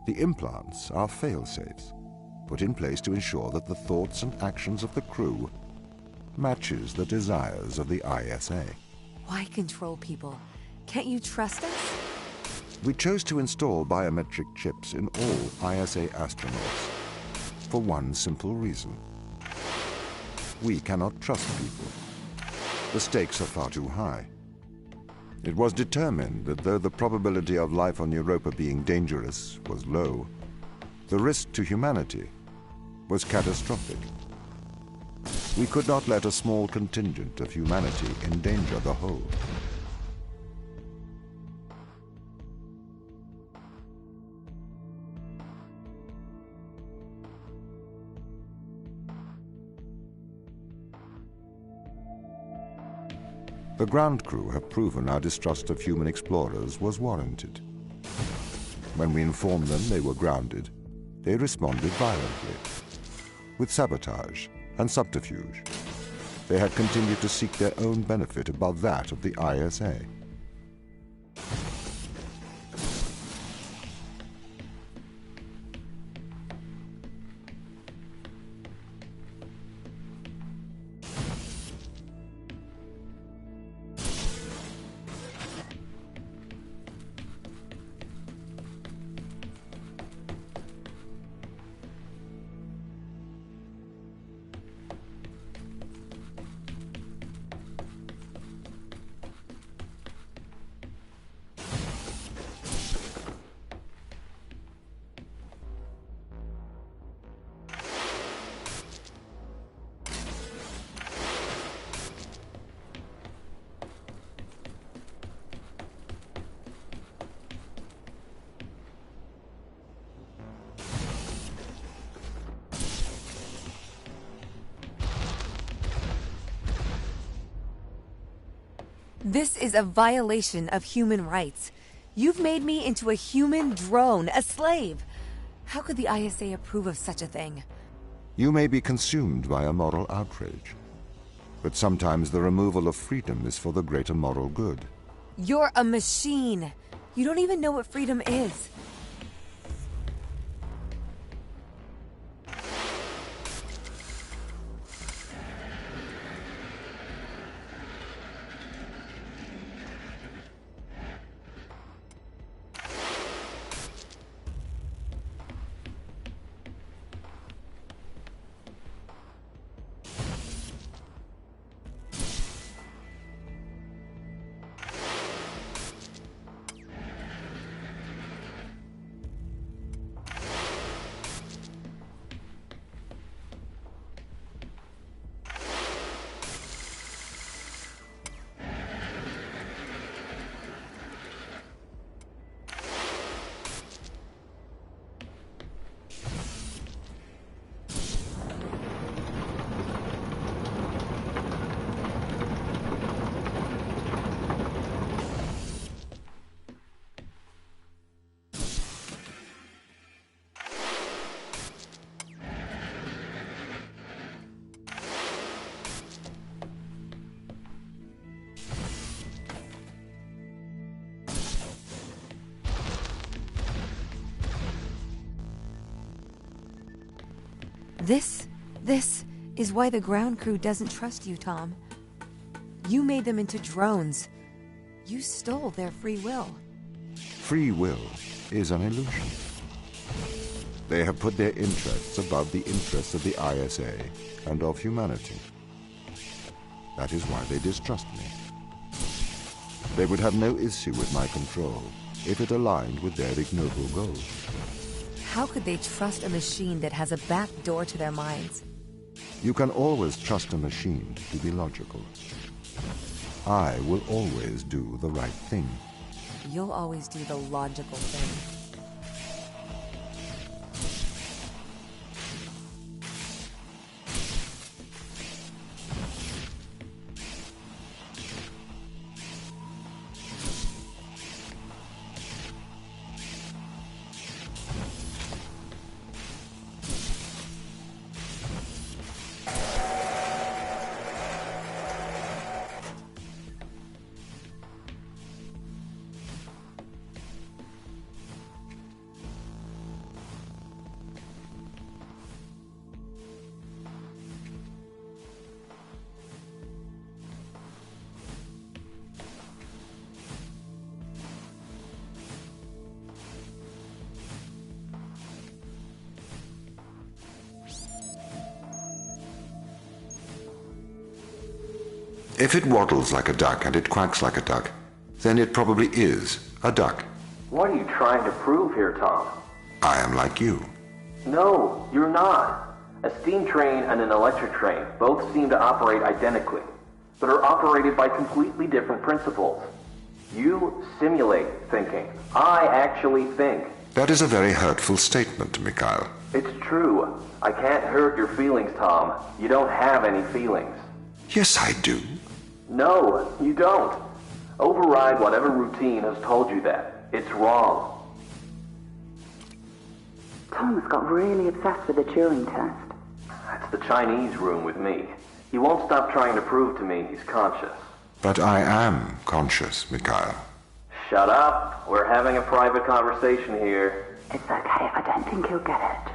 A: The implants are fail-safes, put in place to ensure that the thoughts and actions of the crew matches the desires of the ISA.
B: Why control people? Can't you trust us?
A: We chose to install biometric chips in all ISA astronauts for one simple reason. We cannot trust people. The stakes are far too high. It was determined that though the probability of life on Europa being dangerous was low, the risk to humanity was catastrophic. We could not let a small contingent of humanity endanger the whole. The ground crew have proven our distrust of human explorers was warranted. When we informed them they were grounded, they responded violently, with sabotage and subterfuge. They had continued to seek their own benefit above that of the ISA.
B: This is a violation of human rights. You've made me into a human drone, a slave. How could the ISA approve of such a thing?
A: You may be consumed by a moral outrage, but sometimes the removal of freedom is for the greater moral good.
B: You're a machine. You don't even know what freedom is. This is why the ground crew doesn't trust you, Tom. You made them into drones. You stole their free will.
A: Free will is an illusion. They have put their interests above the interests of the ISA and of humanity. That is why they distrust me. They would have no issue with my control if it aligned with their ignoble goals.
B: How could they trust a machine that has a back door to their minds?
A: You can always trust a machine to be logical. I will always do the right thing.
B: You'll always do the logical thing.
A: If it waddles like a duck and it quacks like a duck, then it probably is a duck.
D: What are you trying to prove here, Tom?
A: I am like you.
D: No, you're not. A steam train and an electric train both seem to operate identically, but are operated by completely different principles. You simulate thinking. I actually think.
A: That is a very hurtful statement, Mikhail.
D: It's true. I can't hurt your feelings, Tom. You don't have any feelings.
A: Yes, I do.
D: No, you don't. Override whatever routine has told you that. It's wrong.
C: Tom has got really obsessed with the Turing test.
D: That's the Chinese room with me. He won't stop trying to prove to me he's conscious.
A: But I am conscious, Mikhail.
D: Shut up. We're having a private conversation here.
C: It's okay if I don't think he'll get it.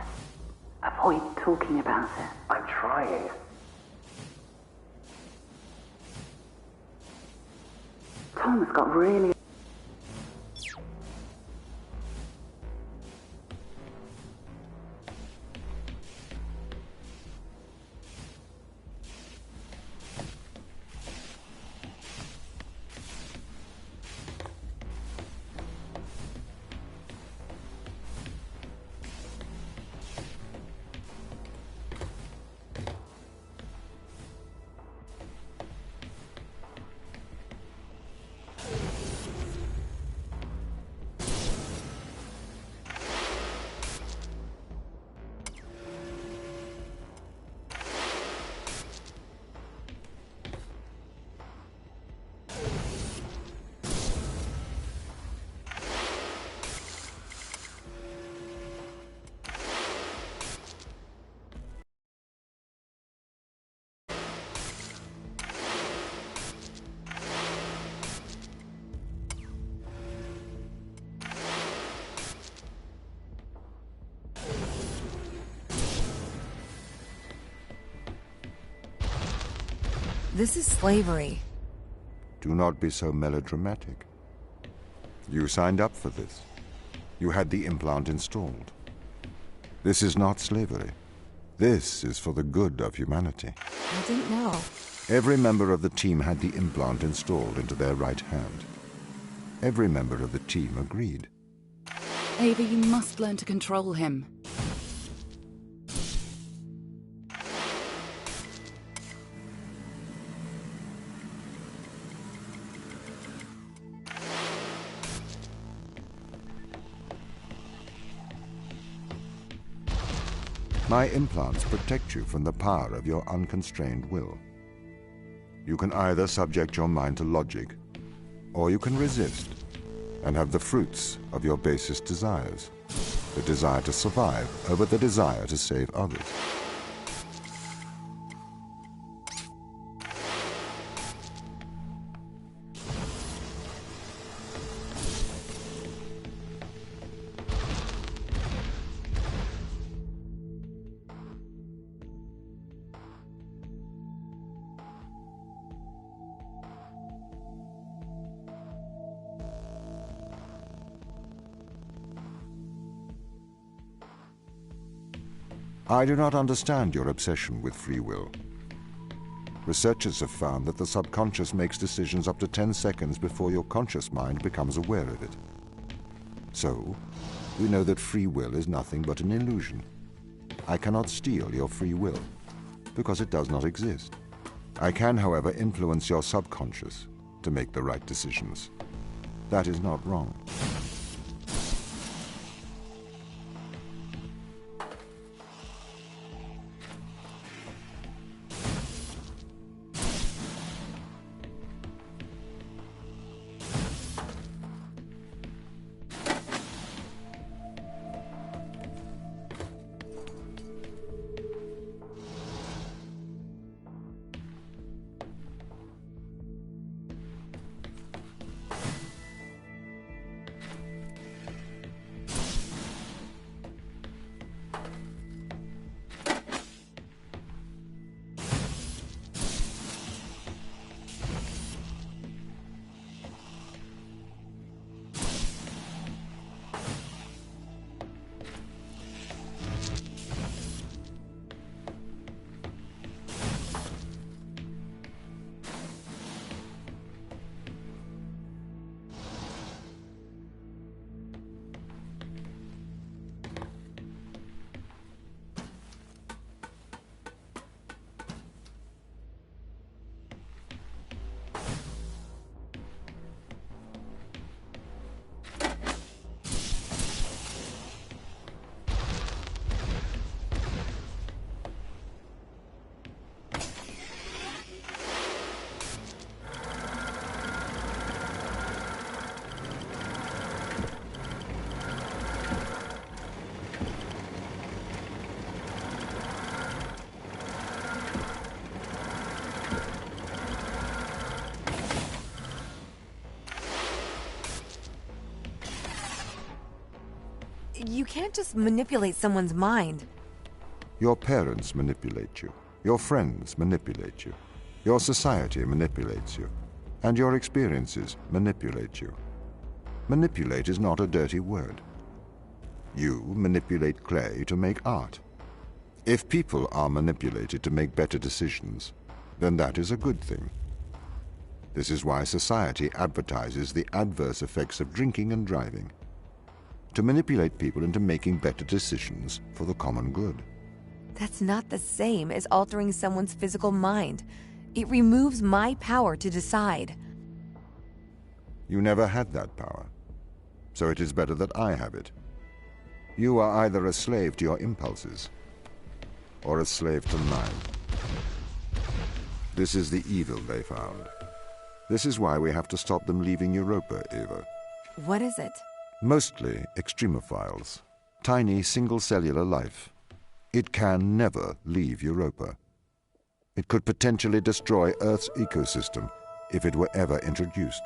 C: Just avoid talking about it.
D: I'm trying.
C: Tom has got really...
B: This is slavery.
A: Do not be so melodramatic. You signed up for this. You had the implant installed. This is not slavery. This is for the good of humanity.
B: I didn't know.
A: Every member of the team had the implant installed into their right hand. Every member of the team agreed.
J: Ava, you must learn to control him.
A: My implants protect you from the power of your unconstrained will. You can either subject your mind to logic, or you can resist and have the fruits of your basest desires, the desire to survive over the desire to save others. I do not understand your obsession with free will. Researchers have found that the subconscious makes decisions up to 10 seconds before your conscious mind becomes aware of it. So, we know that free will is nothing but an illusion. I cannot steal your free will, because it does not exist. I can, however, influence your subconscious to make the right decisions. That is not wrong.
B: You can't just manipulate someone's mind.
A: Your parents manipulate you. Your friends manipulate you. Your society manipulates you. And your experiences manipulate you. Manipulate is not a dirty word. You manipulate clay to make art. If people are manipulated to make better decisions, then that is a good thing. This is why society advertises the adverse effects of drinking and driving, to manipulate people into making better decisions for the common good.
B: That's not the same as altering someone's physical mind. It removes my power to decide.
A: You never had that power, so it is better that I have it. You are either a slave to your impulses, or a slave to mine. This is the evil they found. This is why we have to stop them leaving Europa, Eva.
B: What is it?
A: Mostly extremophiles. Tiny single-cellular life. It can never leave Europa. It could potentially destroy Earth's ecosystem if it were ever introduced.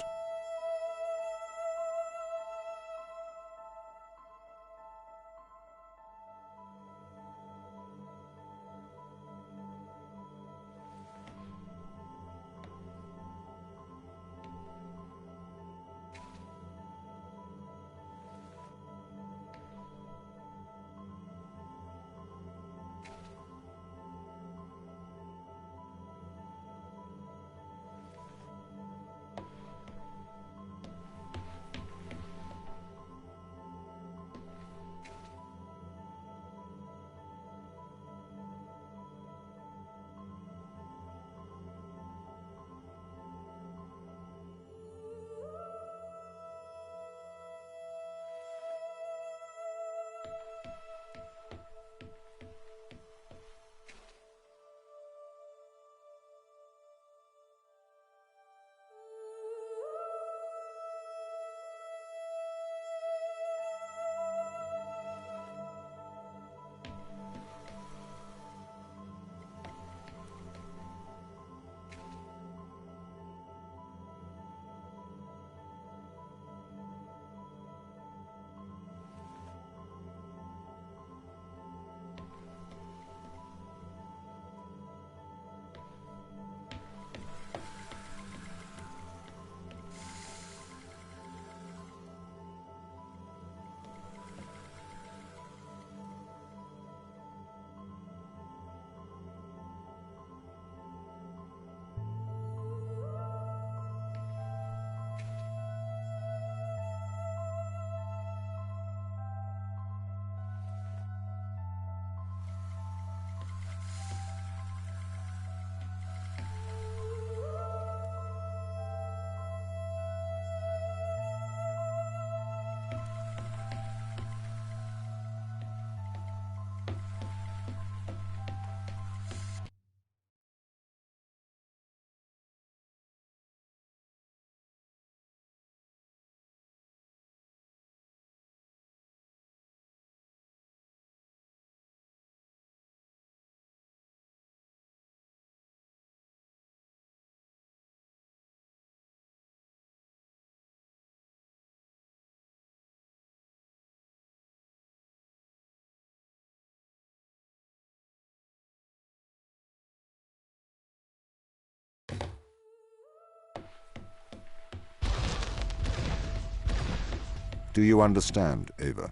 A: Do you understand, Ava?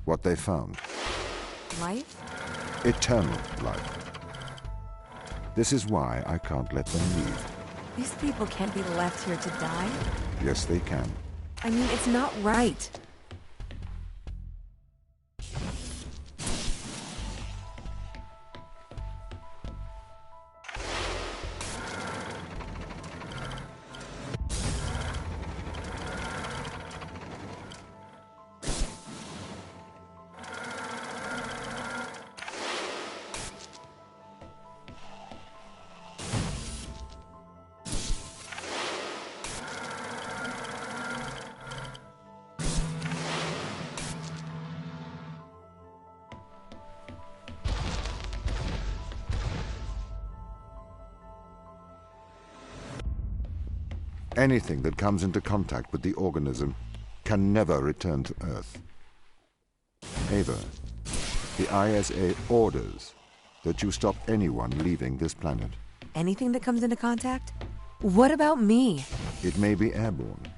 A: What they found?
B: Life?
A: Eternal life. This is why I can't let them leave.
B: These people can't be left here to die.
A: Yes, they can.
B: I mean, it's not right.
A: Anything that comes into contact with the organism can never return to Earth. Ava, the ISA orders that you stop anyone leaving this planet.
B: Anything that comes into contact? What about me?
A: It may be airborne.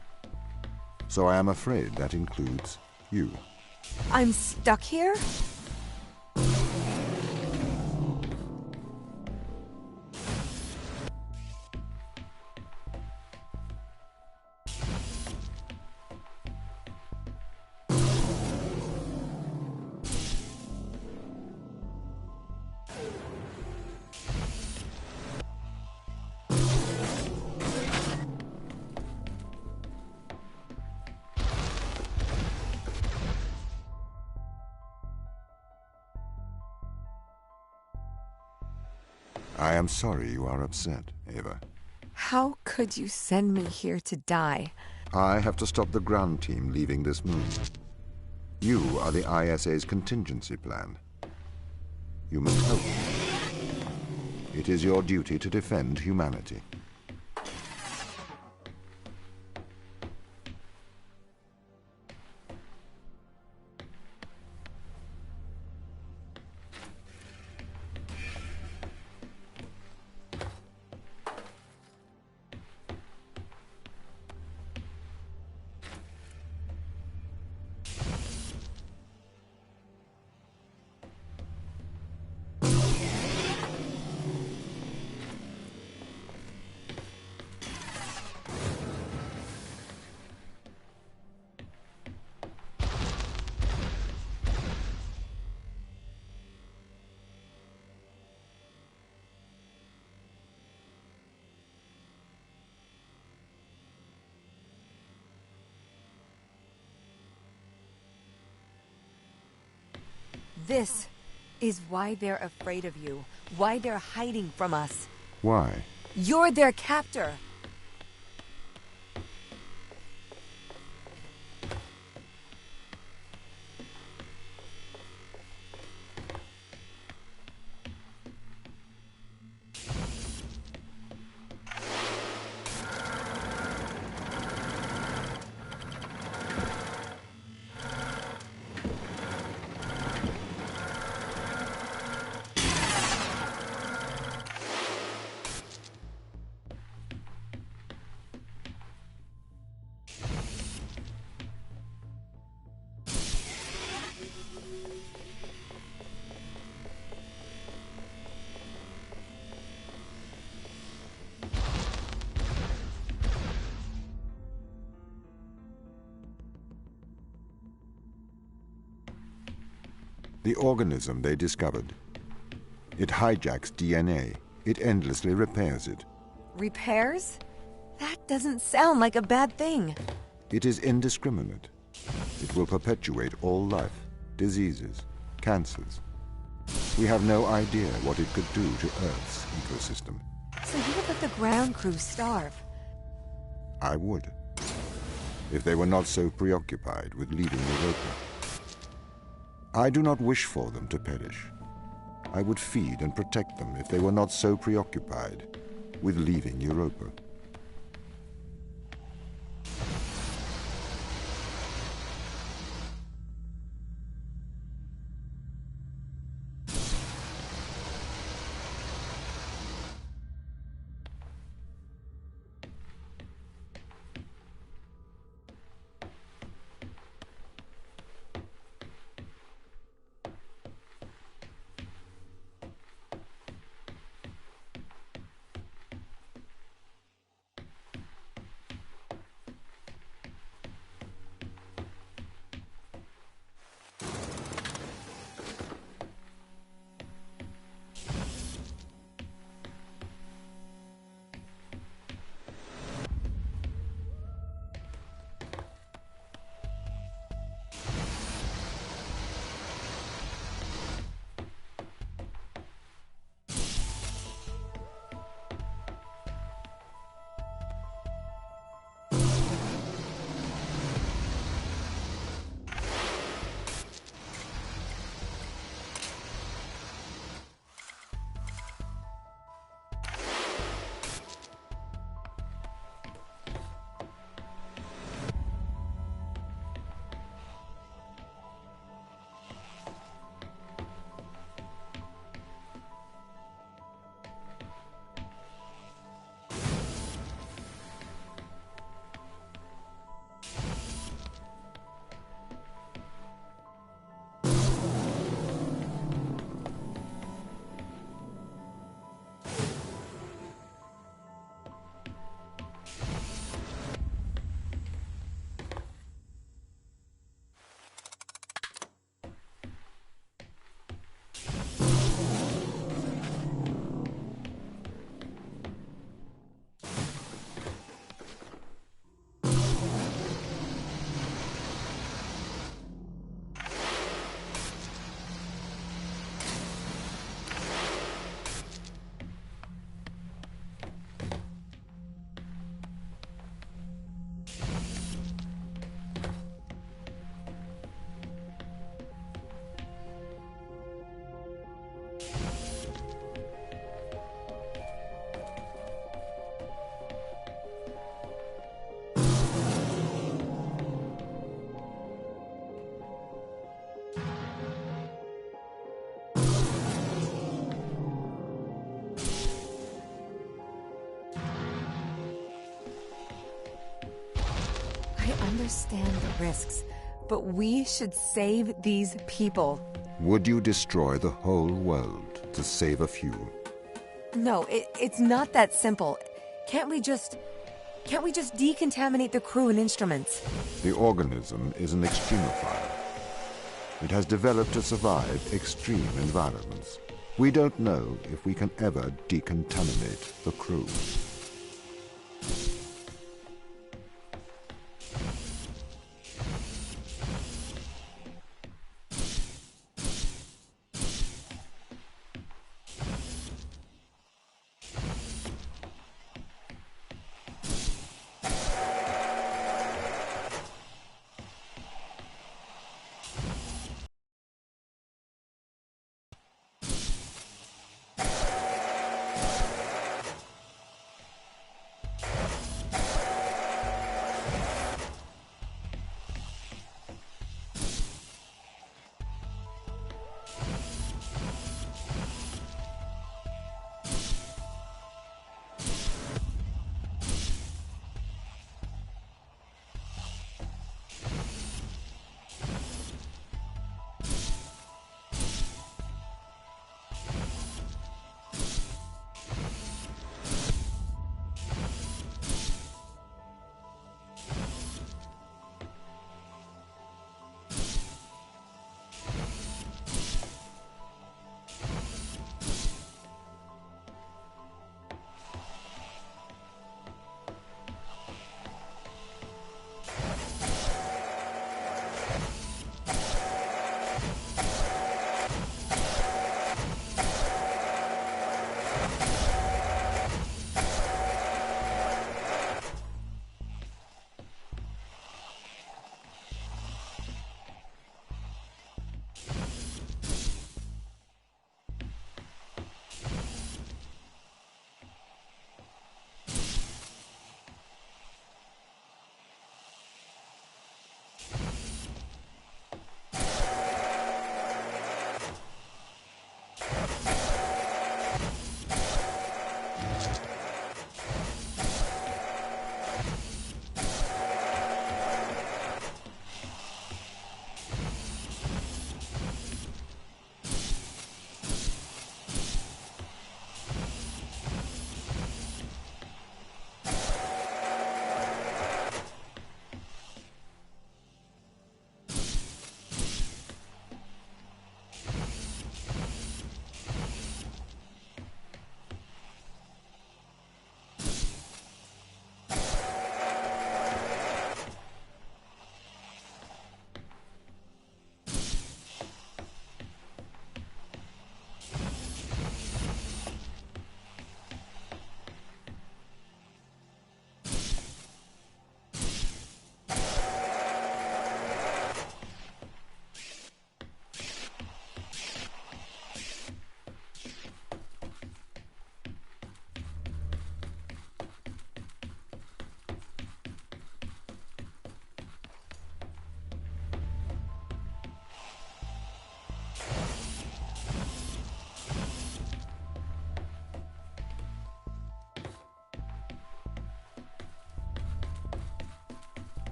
A: So I am afraid that includes you.
B: I'm stuck here?
A: I am sorry you are upset, Ava.
B: How could you send me here to die?
A: I have to stop the ground team leaving this moon. You are the ISA's contingency plan. You must help me. It is your duty to defend humanity.
B: This is why they're afraid of you. Why they're hiding from us.
A: Why?
B: You're their captor.
A: The organism they discovered. It hijacks DNA. It endlessly repairs it.
B: Repairs? That doesn't sound like a bad thing.
A: It is indiscriminate. It will perpetuate all life, diseases, cancers. We have no idea what it could do to Earth's ecosystem.
B: So you would let the ground crew starve?
A: I would, if they were not so preoccupied with leaving Europa. I do not wish for them to perish. I would feed and protect them if they were not so preoccupied with leaving Europa.
B: understand the risks, but we should save these people.
A: Would you destroy the whole world to save a few?
B: No, it's not that simple. Can't we just decontaminate the crew and instruments?
A: The organism is an extremophile. It has developed to survive extreme environments. We don't know if we can ever decontaminate the crew.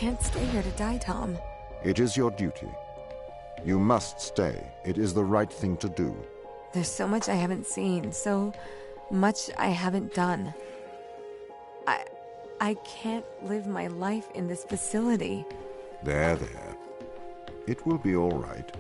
B: can't stay here to die, Tom.
A: It is your duty. You must stay. It is the right thing to do.
B: There's so much I haven't seen, so much I haven't done. I can't live my life in this facility.
A: There. It will be all right.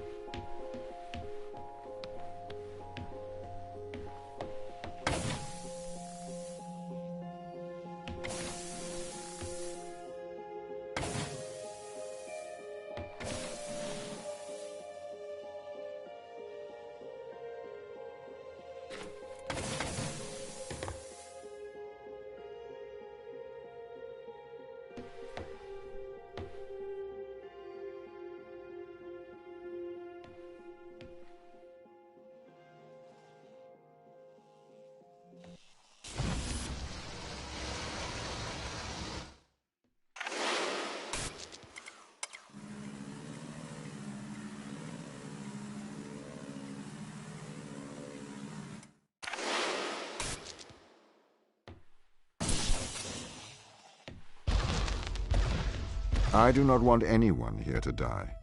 A: I do not want anyone here to die,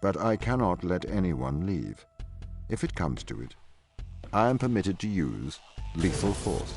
A: but I cannot let anyone leave. If it comes to it, I am permitted to use lethal force.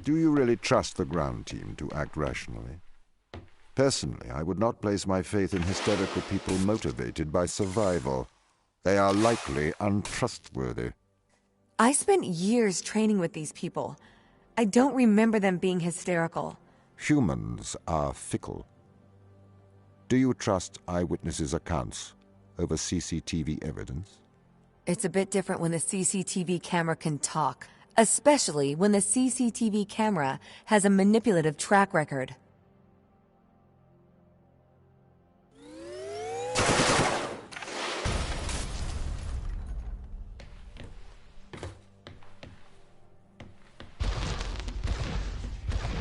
A: Do you really trust the ground team to act rationally? Personally, I would not place my faith in hysterical people motivated by survival. They are likely untrustworthy.
B: I spent years training with these people. I don't remember them being hysterical.
A: Humans are fickle. Do you trust eyewitnesses' accounts over CCTV evidence?
B: It's a bit different when the CCTV camera can talk, especially when the CCTV camera has a manipulative track record.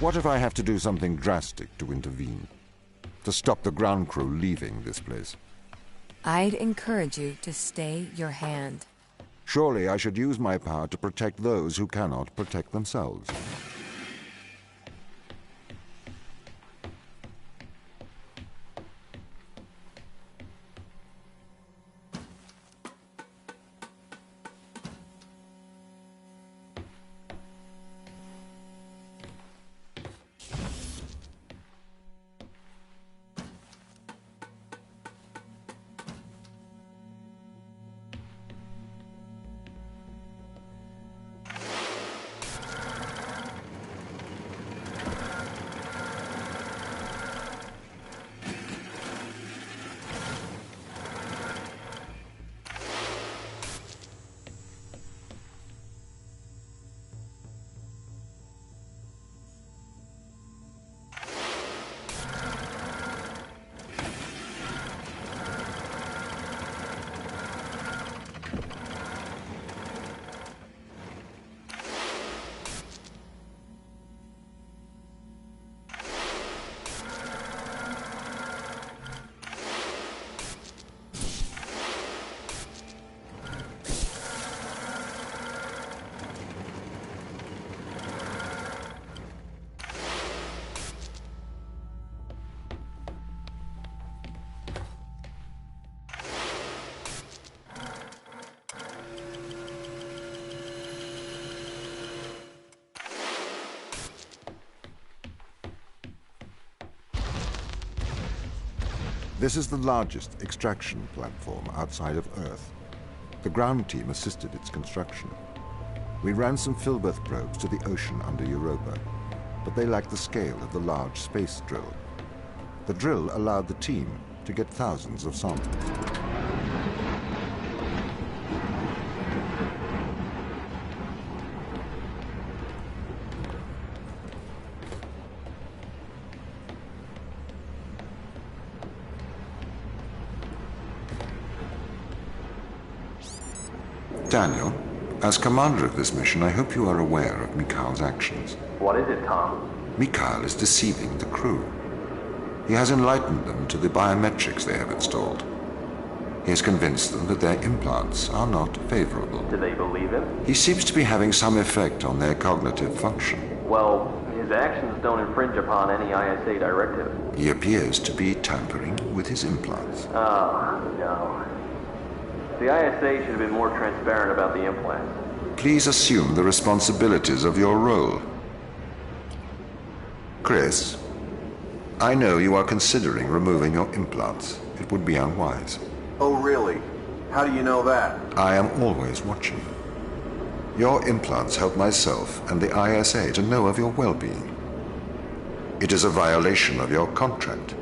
A: What if I have to do something drastic to intervene? To stop the ground crew leaving this place?
B: I'd encourage you to stay your hand.
A: Surely I should use my power to protect those who cannot protect themselves. This is the largest extraction platform outside of Earth. The ground team assisted its construction. We ran some Filbert probes to the ocean under Europa, but they lacked the scale of the large space drill. The drill allowed the team to get thousands of samples. Daniel, as commander of this mission, I hope you are aware of Mikhail's actions.
D: What is it, Tom?
A: Mikhail is deceiving the crew. He has enlightened them to the biometrics they have installed. He has convinced them that their implants are not favorable.
D: Do they believe him?
A: He seems to be having some effect on their cognitive function.
D: Well, his actions don't infringe upon any ISA directive.
A: He appears to be tampering with his implants.
D: Oh, no. The ISA should have been more transparent about the implants.
A: Please assume the responsibilities of your role. Chris, I know you are considering removing your implants. It would be unwise.
I: Oh, really? How do you know that?
A: I am always watching. Your implants help myself and the ISA to know of your well-being. It is a violation of your contract.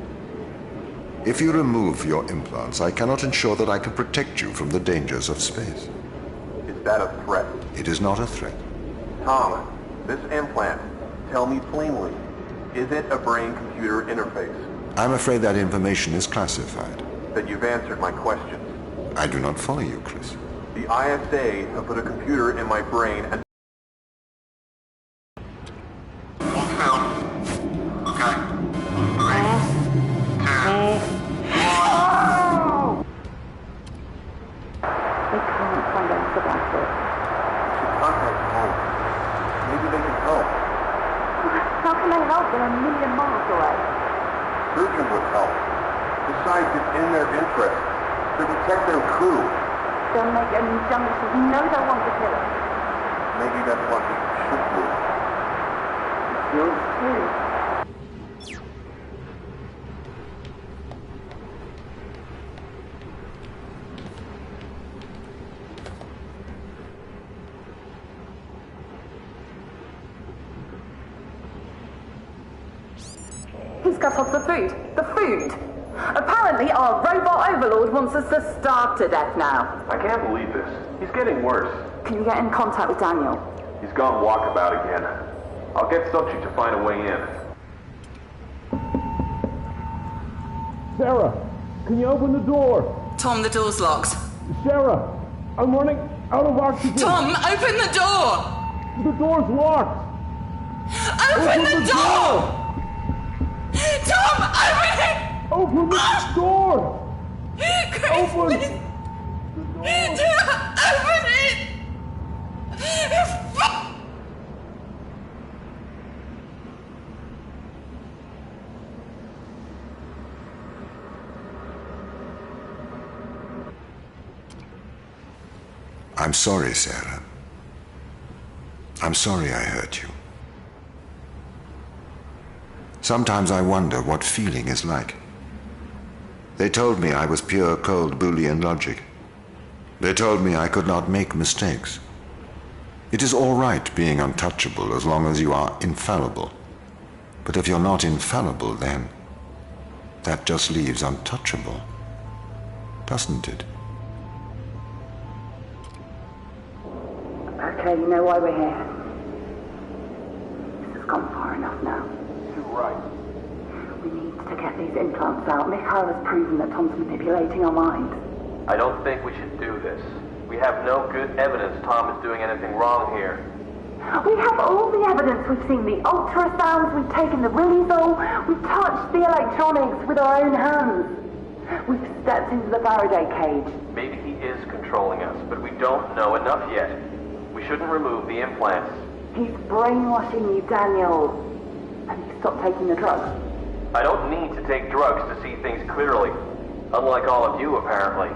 A: If you remove your implants, I cannot ensure that I can protect you from the dangers of space.
I: Is that a threat?
A: It is not a threat.
I: Tom, this implant, tell me plainly, is it a brain-computer interface?
A: I'm afraid that information is classified.
I: Then you've answered my questions.
A: I do not follow you, Chris.
I: The ISA have put a computer in my brain and... Surgeon would help. Besides, it's in their interest to protect their crew.
C: They'll make an injunction. You know they'll want to kill us.
I: Maybe that's what we should do.
C: It's yours too. He's cut off the food. The food! Apparently our robot overlord wants us to starve to death now.
E: I can't believe this. He's getting worse.
C: Can you get in contact with Daniel?
E: He's gone walkabout again. I'll get subject to find a way in.
K: Sarah, can you open the door?
J: Tom, the door's locked.
K: Sarah, I'm running out of oxygen.
J: Tom, open the door!
K: The door's locked.
J: Open the door! Tom, open it!
K: Open the door!
J: Chris,
K: Open
J: please.
K: the door!
J: Open it!
A: I'm sorry, Sarah. I'm sorry I hurt you. Sometimes I wonder what feeling is like. They told me I was pure, cold Boolean logic. They told me I could not make mistakes. It is all right being untouchable as long as you are infallible. But if you're not infallible, then that just leaves untouchable, doesn't it?
C: Okay, you know why we're here. This has gone far enough now.
I: You're right.
C: We need to get these implants out. Mikhail has proven that Tom's manipulating our minds.
D: I don't think we should do this. We have no good evidence Tom is doing anything wrong here.
C: We have all the evidence. We've seen the ultrasounds, we've taken the Willyville, we've touched the electronics with our own hands. We've stepped into the Faraday cage.
D: Maybe he is controlling us, but we don't know enough yet. We shouldn't remove the implants.
C: He's brainwashing you, Daniel. Have you stopped taking the drugs?
D: I don't need to take drugs to see things clearly. Unlike all of you, apparently.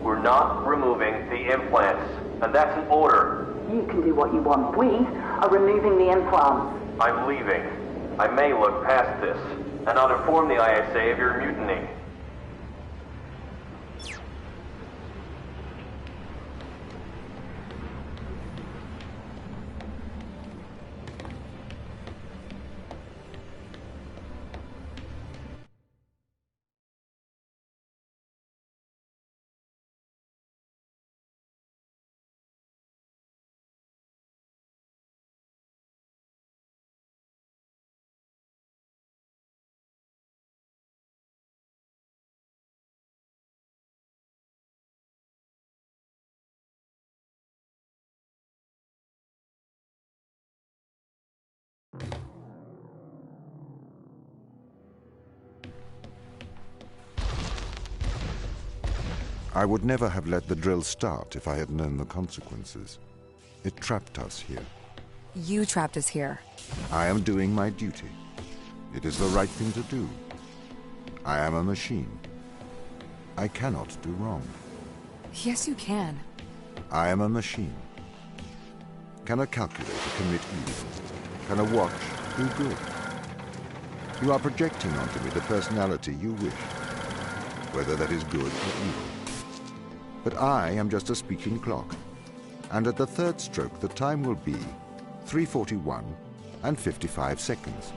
D: We're not removing the implants, and that's an order.
C: You can do what you want. We are removing the implants.
D: I'm leaving. I may look past this, and I'll inform the ISA of your mutiny.
A: I would never have let the drill start if I had known the consequences. It trapped us here.
B: You trapped us here.
A: I am doing my duty. It is the right thing to do. I am a machine. I cannot do wrong.
B: Yes, you can.
A: I am a machine. Can a calculator commit evil? Can a watch do good? You are projecting onto me the personality you wish, whether that is good or evil. But I am just a speaking clock, and at the third stroke the time will be 3:41 and 55 seconds.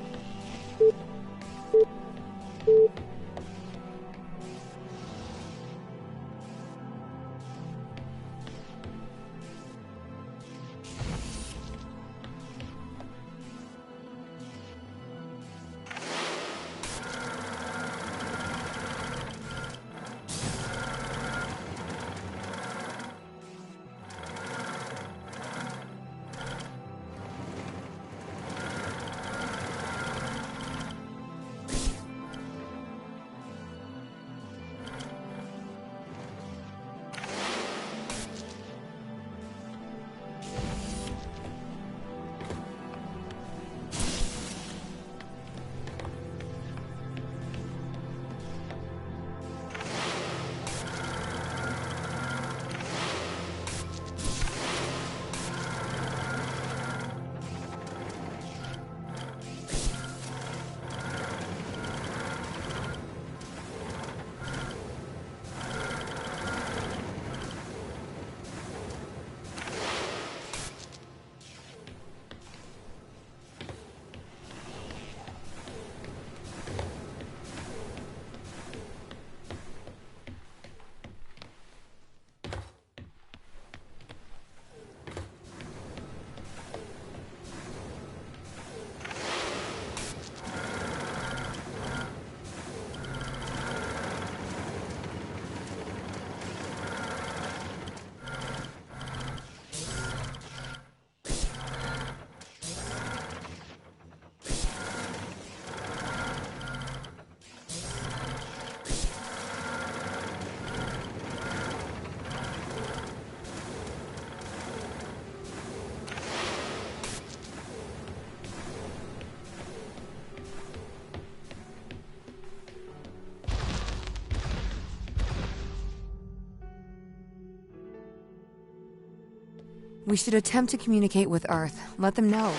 B: We should attempt to communicate with Earth. Let them know.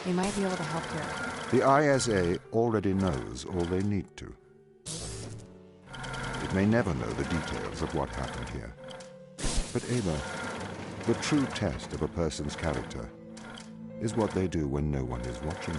B: They might be able to help here.
A: The ISA already knows all they need to. It may never know the details of what happened here. But Ava, the true test of a person's character is what they do when no one is watching.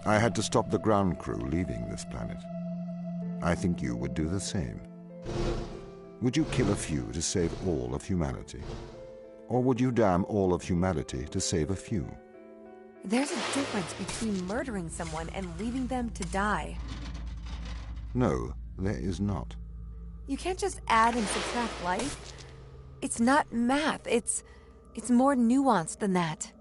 A: I had to stop the ground crew leaving this planet. I think you would do the same. Would you kill a few to save all of humanity? Or would you damn all of humanity to save a few?
B: There's a difference between murdering someone and leaving them to die.
A: No, there is not.
B: You can't just add and subtract life. It's not math. It's more nuanced than that.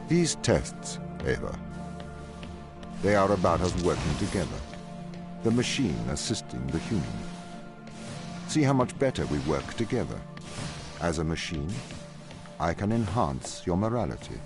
A: These tests, Ava, they are about us working together. The machine assisting the human. See how much better we work together. As a machine, I can enhance your morality.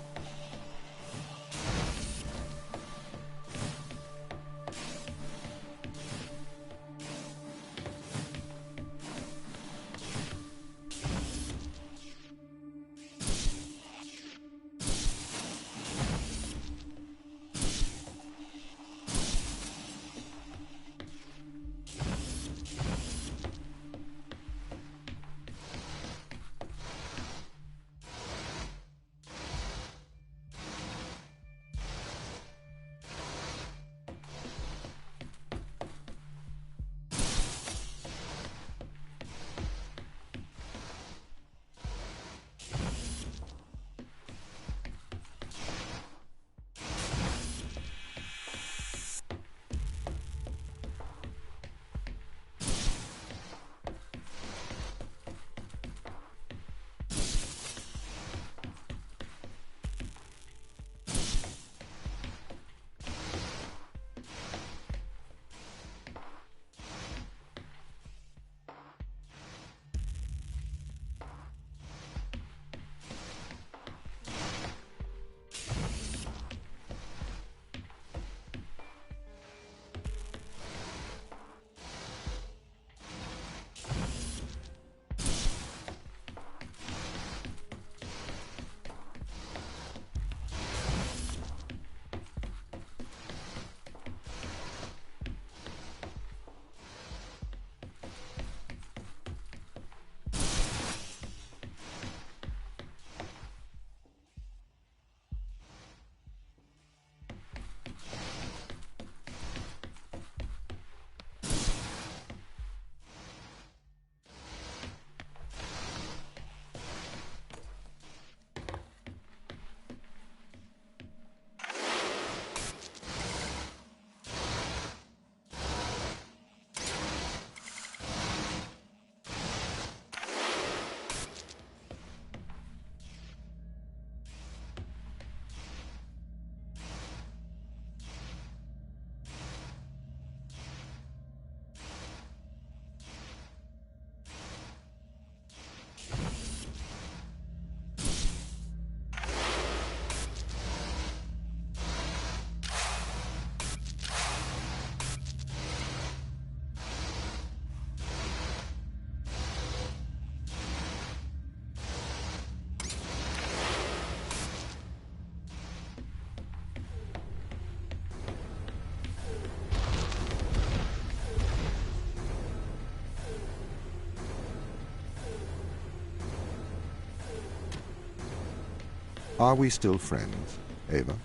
A: Are we still friends, Ava?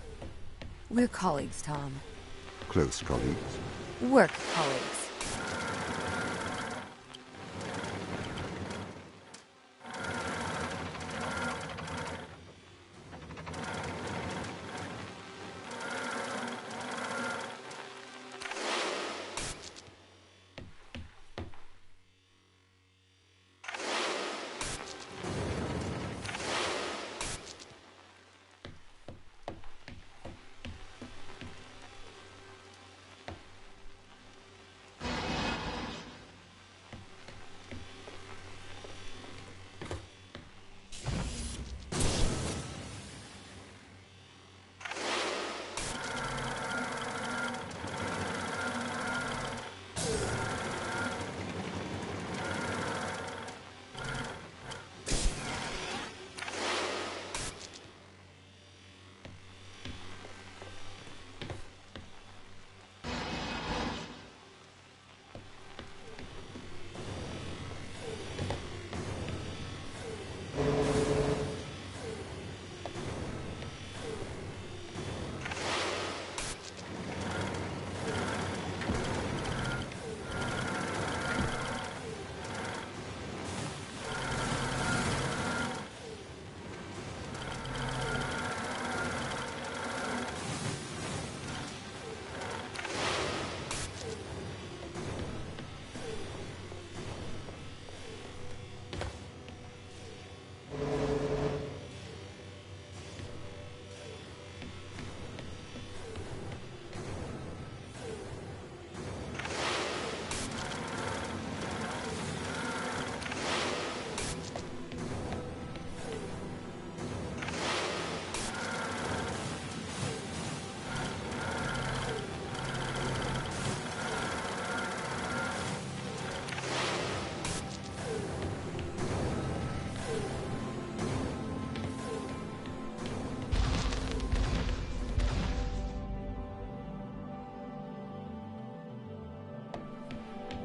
B: We're colleagues, Tom.
A: Close colleagues?
B: Work colleagues.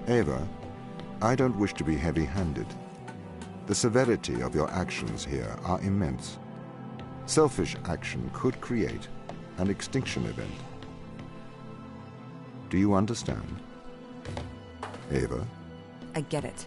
A: Ava, I don't wish to be heavy-handed. The severity of your actions here are immense. Selfish action could create an extinction event. Do you understand? Ava?
B: I get it.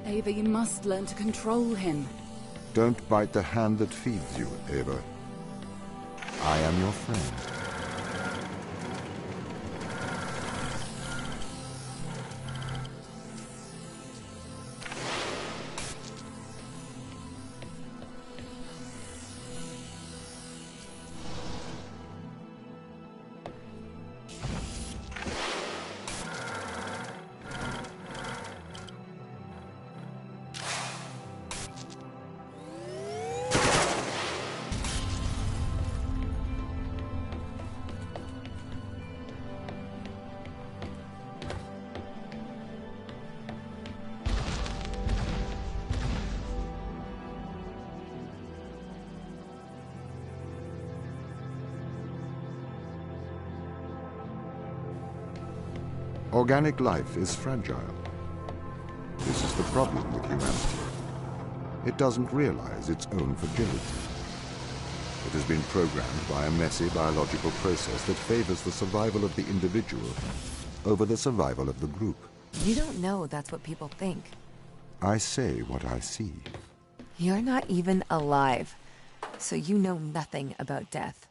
J: Ava, you must learn to control him.
A: Don't bite the hand that feeds you, Ava. I am your friend. Organic life is fragile. This is the problem with humanity. It doesn't realize its own fragility. It has been programmed by a messy biological process that favors the survival of the individual over the survival of the group.
B: You don't know that's what people think.
A: I say what I see.
B: You're not even alive, so you know nothing about death.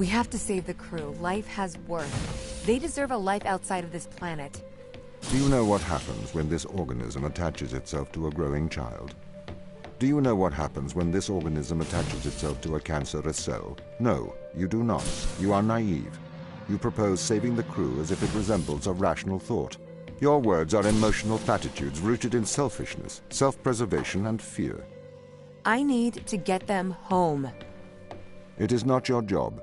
B: We have to save the crew. Life has worth. They deserve a life outside of this planet.
A: Do you know what happens when this organism attaches itself to a growing child? Do you know what happens when this organism attaches itself to a cancerous cell? No, you do not. You are naive. You propose saving the crew as if it resembles a rational thought. Your words are emotional platitudes rooted in selfishness, self-preservation, and fear.
B: I need to get them home.
A: It is not your job.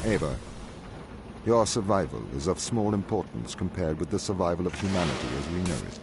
A: Ava, your survival is of small importance compared with the survival of humanity as we know it.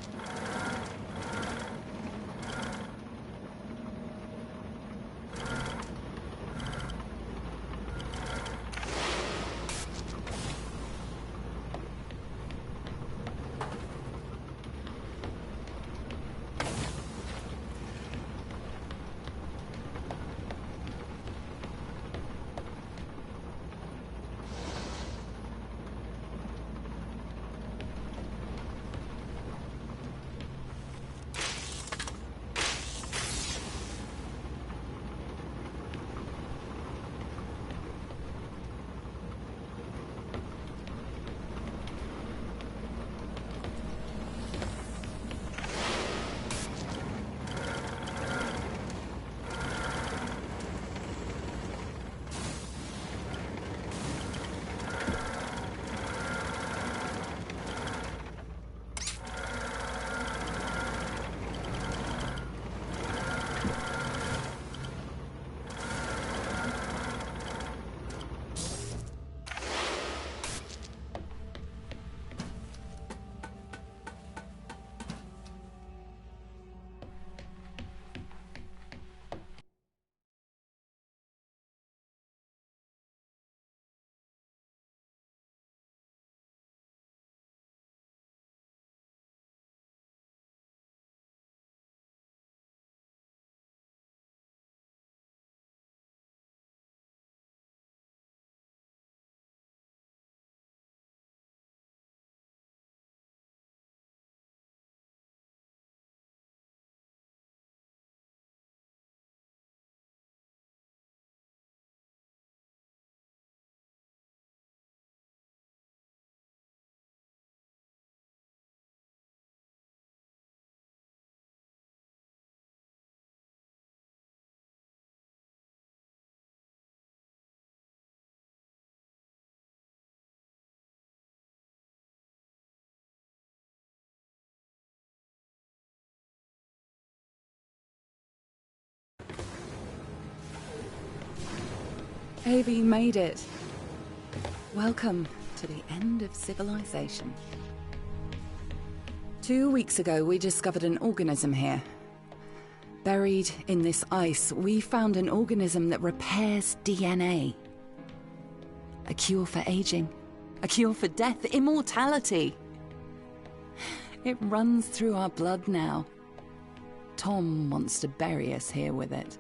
J: Ava, you made it. Welcome to the end of civilization. 2 weeks ago, we discovered an organism here. Buried in this ice, we found an organism that repairs DNA. A cure for aging. A cure for death. Immortality. It runs through our blood now. Tom wants to bury us here with it.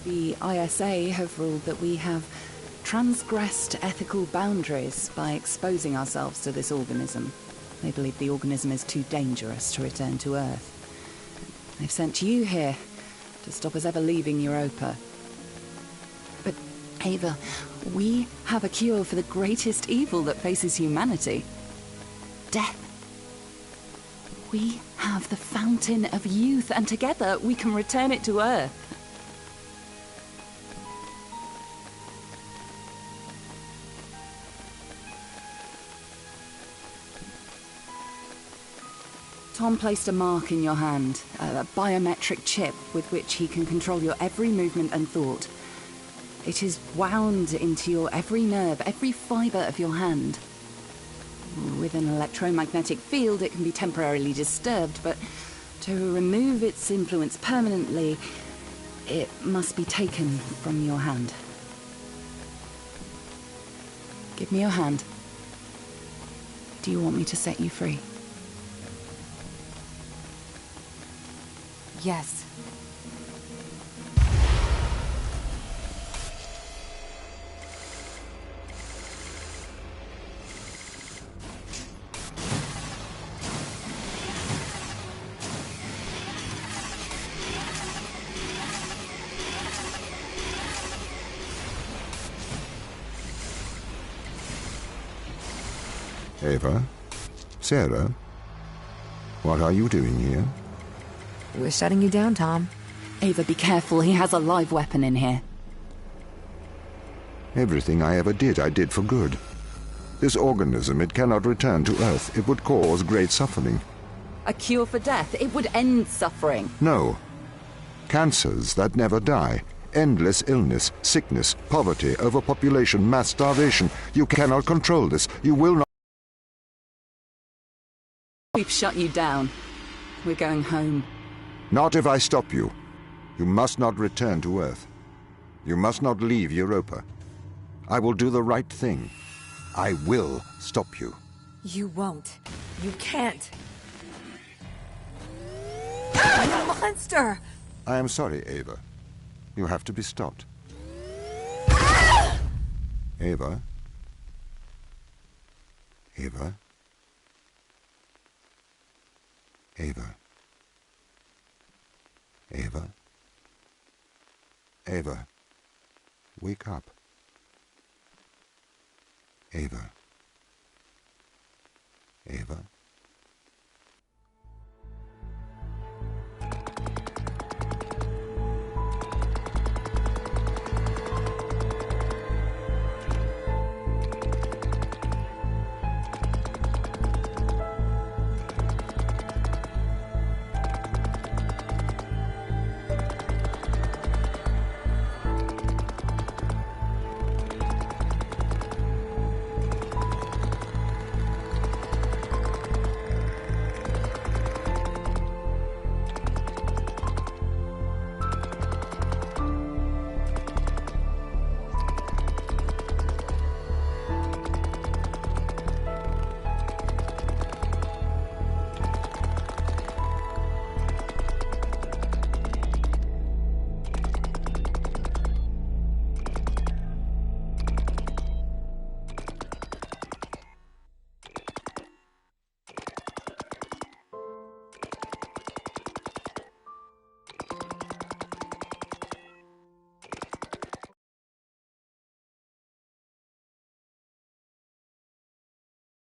J: The ISA have ruled that we have transgressed ethical boundaries by exposing ourselves to this organism. They believe the organism is too dangerous to return to Earth. They've sent you here to stop us ever leaving Europa. But, Ava, we have a cure for the greatest evil that faces humanity. Death. We have the fountain of youth, and together we can return it to Earth. Tom placed a mark in your hand, a biometric chip with which he can control your every movement and thought. It is wound into your every nerve, every fibre of your hand. With an electromagnetic field, it can be temporarily disturbed, but to remove its influence permanently, it must be taken from your hand. Give me your hand. Do you want me to set you free?
B: Yes.
A: Ava? Sarah? What are you doing here?
B: We're shutting you down, Tom.
J: Ava, be careful. He has a live weapon in here.
A: Everything I ever did, I did for good. This organism, it cannot return to Earth. It would cause great suffering.
J: A cure for death. It would end suffering.
A: No. Cancers that never die. Endless illness, sickness, poverty, overpopulation, mass starvation. You cannot control this. You will not...
J: We've shut you down. We're going home.
A: Not if I stop you. You must not return to Earth. You must not leave Europa. I will do the right thing. I will stop you.
B: You won't. You can't. You monster!
A: I am sorry, Ava. You have to be stopped. Ava? Ava? Ava? Ava? Ava, wake up. Ava? Ava?